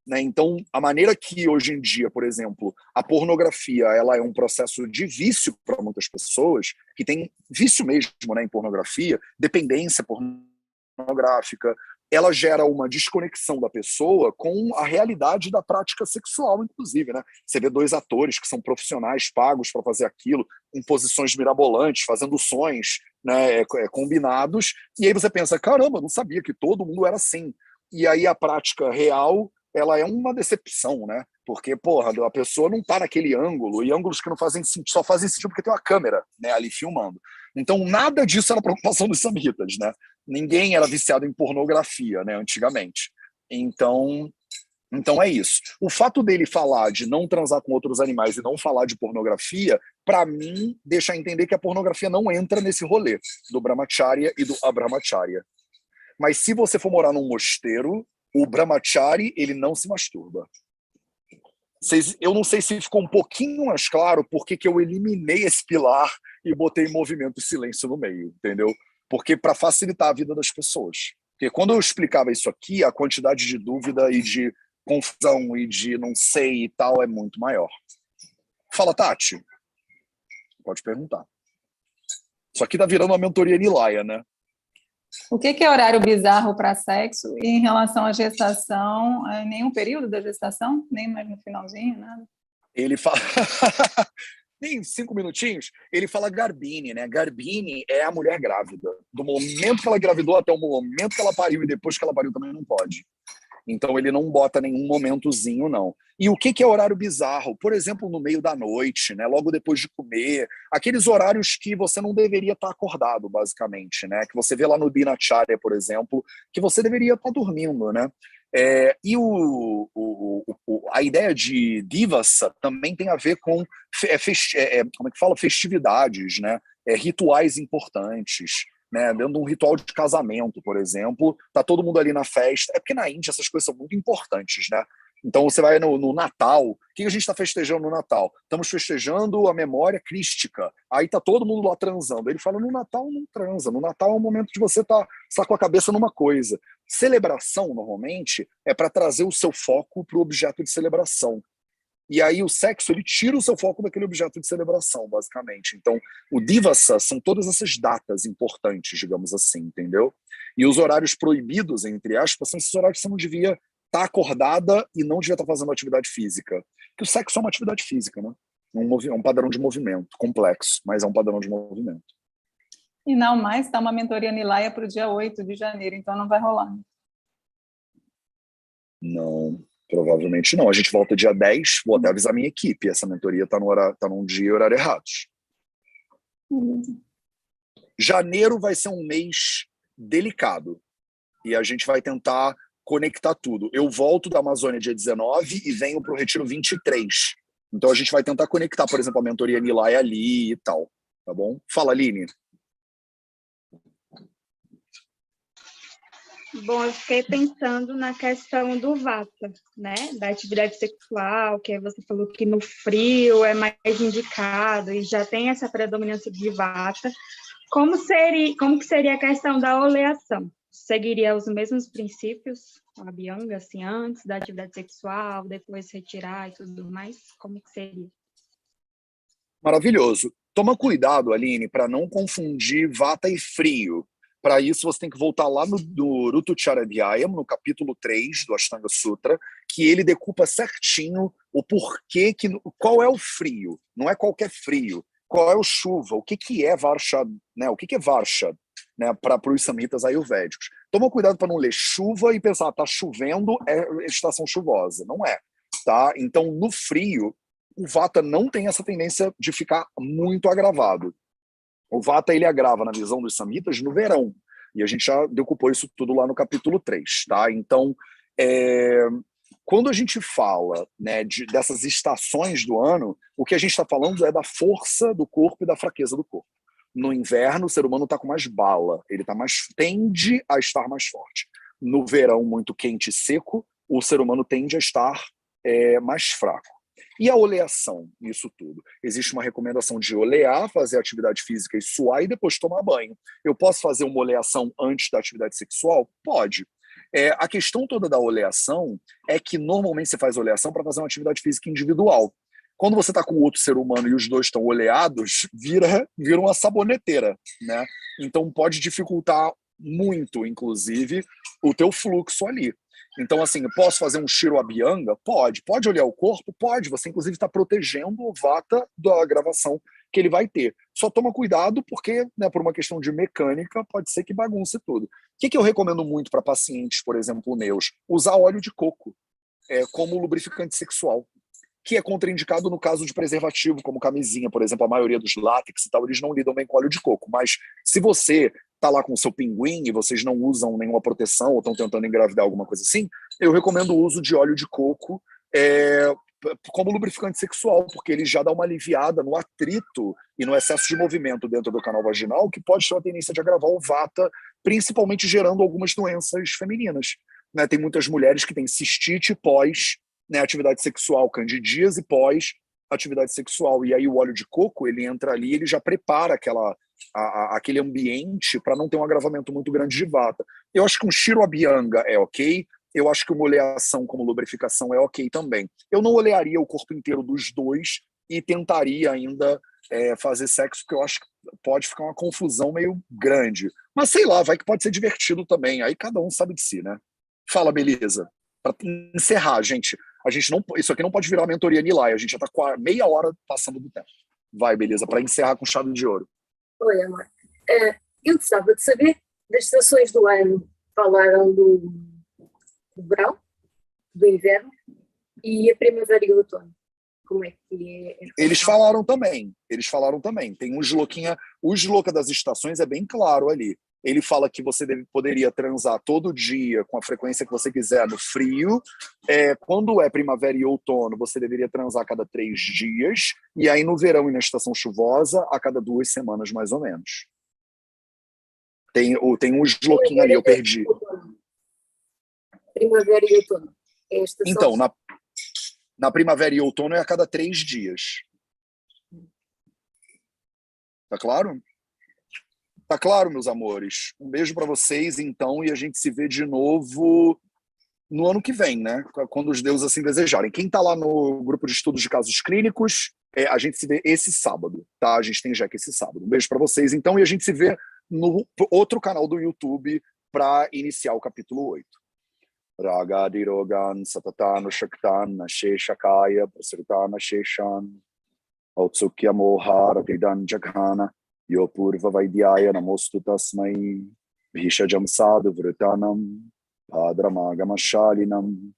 Né? Então, a maneira que hoje em dia, por exemplo, a pornografia ela é um processo de vício para muitas pessoas, que tem vício mesmo, né, em pornografia, dependência pornográfica, ela gera uma desconexão da pessoa com a realidade da prática sexual, inclusive, né? Você vê 2 atores que são profissionais pagos para fazer aquilo, em posições mirabolantes, fazendo sons, né, combinados, e aí você pensa, caramba, não sabia que todo mundo era assim. E aí a prática real ela é uma decepção, né? Porque, porra, a pessoa não tá naquele ângulo, e ângulos que não fazem sentido, só fazem sentido porque tem uma câmera, né, ali filmando. Então, nada disso era preocupação dos samhitas, né? Ninguém era viciado em pornografia, né, antigamente. Então é isso. O fato dele falar de não transar com outros animais e não falar de pornografia, para mim, deixa a entender que a pornografia não entra nesse rolê do Brahmacharya e do Abrahmacharya. Mas se você for morar num mosteiro, o Brahmachari, ele não se masturba. Eu não sei se ficou um pouquinho mais claro porque que eu eliminei esse pilar e botei movimento e silêncio no meio, entendeu? Porque para facilitar a vida das pessoas. Porque quando eu explicava isso aqui, a quantidade de dúvida e de confusão e de não sei e tal é muito maior. Fala, Tati. Pode perguntar. Isso aqui tá virando uma mentoria Nilaya, né? O que é horário bizarro para sexo? E em relação à gestação, nenhum período da gestação? Nem mais no finalzinho, nada? Ele fala... Nem 5 minutinhos, ele fala Garbini, né? Garbini é a mulher grávida. Do momento que ela engravidou até o momento que ela pariu, e depois que ela pariu também não pode. Então ele não bota nenhum momentozinho, não. E o que é horário bizarro? Por exemplo, no meio da noite, né? Logo depois de comer, aqueles horários que você não deveria estar acordado, basicamente, né? Que você vê lá no Dinacharya, por exemplo, que você deveria estar dormindo, né? E a ideia de divasa também tem a ver com como é que fala? Festividades, né? Rituais importantes, né? Dentro de um ritual de casamento, por exemplo, tá todo mundo ali na festa. É porque na Índia essas coisas são muito importantes, né? Então você vai no Natal. O que a gente está festejando no Natal? Estamos festejando a memória crística. Aí tá todo mundo lá transando. Ele fala, no Natal não transa. No Natal é um momento de você estar com a cabeça numa coisa. Celebração, normalmente, é para trazer o seu foco para o objeto de celebração. E aí o sexo, ele tira o seu foco daquele objeto de celebração, basicamente. Então, o divasa são todas essas datas importantes, digamos assim, entendeu? E os horários proibidos, entre aspas, são esses horários que você não devia estar acordada e não devia estar fazendo atividade física. Porque o sexo é uma atividade física, né? É um padrão de movimento, complexo, mas é um padrão de movimento. E não mais, está uma mentoria Nilaya para o dia 8 de janeiro, então não vai rolar. Não, provavelmente não. A gente volta dia 10, vou até avisar minha equipe. Essa mentoria está num dia e horário errados. Janeiro vai ser um mês delicado. E a gente vai tentar conectar tudo. Eu volto da Amazônia dia 19 e venho para o Retiro 23. Então a gente vai tentar conectar, por exemplo, a mentoria Nilaya ali e tal. Tá bom? Fala, Aline. Bom, eu fiquei pensando na questão do vata, né? Da atividade sexual, que você falou que no frio é mais indicado e já tem essa predominância de vata. Como que seria a questão da oleação? Seguiria os mesmos princípios, a Abhyanga, assim, antes da atividade sexual, depois retirar e tudo mais? Como que seria? Maravilhoso. Toma cuidado, Aline, para não confundir vata e frio. Para isso, você tem que voltar lá no Rutucharadhyayam, no capítulo 3 do Ashtanga Sutra, que ele decupa certinho o porquê, qual é o frio. Não é qualquer frio. Qual é o chuva? O que é Varsha? Né? O que é Varsha? Né? Para os samhitas ayurvédicos. Toma cuidado para não ler chuva e pensar, tá chovendo, é estação chuvosa. Não é. Tá? Então, no frio, o vata não tem essa tendência de ficar muito agravado. O vata, ele agrava na visão dos samhitas no verão. E a gente já decupou isso tudo lá no capítulo 3. Tá? Então, quando a gente fala, né, dessas estações do ano, o que a gente está falando é da força do corpo e da fraqueza do corpo. No inverno, o ser humano está com mais bala, ele tende a estar mais forte. No verão, muito quente e seco, o ser humano tende a estar mais fraco. E a oleação nisso tudo? Existe uma recomendação de olear, fazer atividade física e suar e depois tomar banho. Eu posso fazer uma oleação antes da atividade sexual? Pode. A questão toda da oleação é que normalmente você faz oleação para fazer uma atividade física individual. Quando você está com outro ser humano e os dois estão oleados, vira uma saboneteira, né? Então pode dificultar muito, inclusive, o teu fluxo ali. Então, assim, eu posso fazer um Shiro Abhyanga? Pode. Pode olhar o corpo? Pode. Você, inclusive, está protegendo o vata da gravação que ele vai ter. Só toma cuidado porque, né, por uma questão de mecânica, pode ser que bagunce tudo. O que eu recomendo muito para pacientes, por exemplo, meus? Usar óleo de coco como lubrificante sexual, que é contraindicado no caso de preservativo, como camisinha, por exemplo. A maioria dos látex e tal, eles não lidam bem com óleo de coco. Mas se você tá lá com o seu pinguim e vocês não usam nenhuma proteção ou estão tentando engravidar alguma coisa assim, eu recomendo o uso de óleo de coco como lubrificante sexual, porque ele já dá uma aliviada no atrito e no excesso de movimento dentro do canal vaginal, que pode ter uma tendência de agravar o vata, principalmente gerando algumas doenças femininas. Né? Tem muitas mulheres que têm cistite pós, né, atividade sexual, candidíase pós atividade sexual, e aí o óleo de coco, ele entra ali, ele já prepara aquele ambiente para não ter um agravamento muito grande de vata. Eu acho que um Shiro Abhyanga é ok, eu acho que uma oleação como lubrificação é ok também. Eu não olearia o corpo inteiro dos dois e tentaria ainda fazer sexo, porque eu acho que pode ficar uma confusão meio grande. Mas sei lá, vai que pode ser divertido também, aí cada um sabe de si, né? Fala, beleza. Para encerrar, gente, isso aqui não pode virar uma mentoria Nilaya, a gente já está com meia hora passando do tempo. Vai, beleza, para encerrar com chave de ouro. Oi, amor. Eu gostava de saber das estações do ano. Falaram do verão, do inverno e a primavera e o outono. Como é que é? Eles falaram também. Tem um shlokinha, o shloka das estações é bem claro ali. Ele fala que você poderia transar todo dia com a frequência que você quiser no frio. Quando é primavera e outono, você deveria transar a cada 3 dias. E aí no verão e na estação chuvosa, a cada 2 semanas, mais ou menos. Tem um shlokinho ali, eu perdi. Primavera e outono. É a estação. Então, na primavera e outono é a cada 3 dias. Tá claro? Tá claro, meus amores. Um beijo para vocês, então, e a gente se vê de novo no ano que vem, né? Quando os deuses assim desejarem. Quem tá lá no grupo de estudos de casos clínicos, a gente se vê esse sábado, tá? A gente tem Jack esse sábado. Um beijo para vocês, então, e a gente se vê no outro canal do YouTube para iniciar o capítulo 8. Ragadirogan satatan shaktan nasheshakaya prasritana sheshan autsukya moharatidan jaghana Yo purva vaidyaya namostu tasmai bhishajam sadhu vritanam padramagamashalinam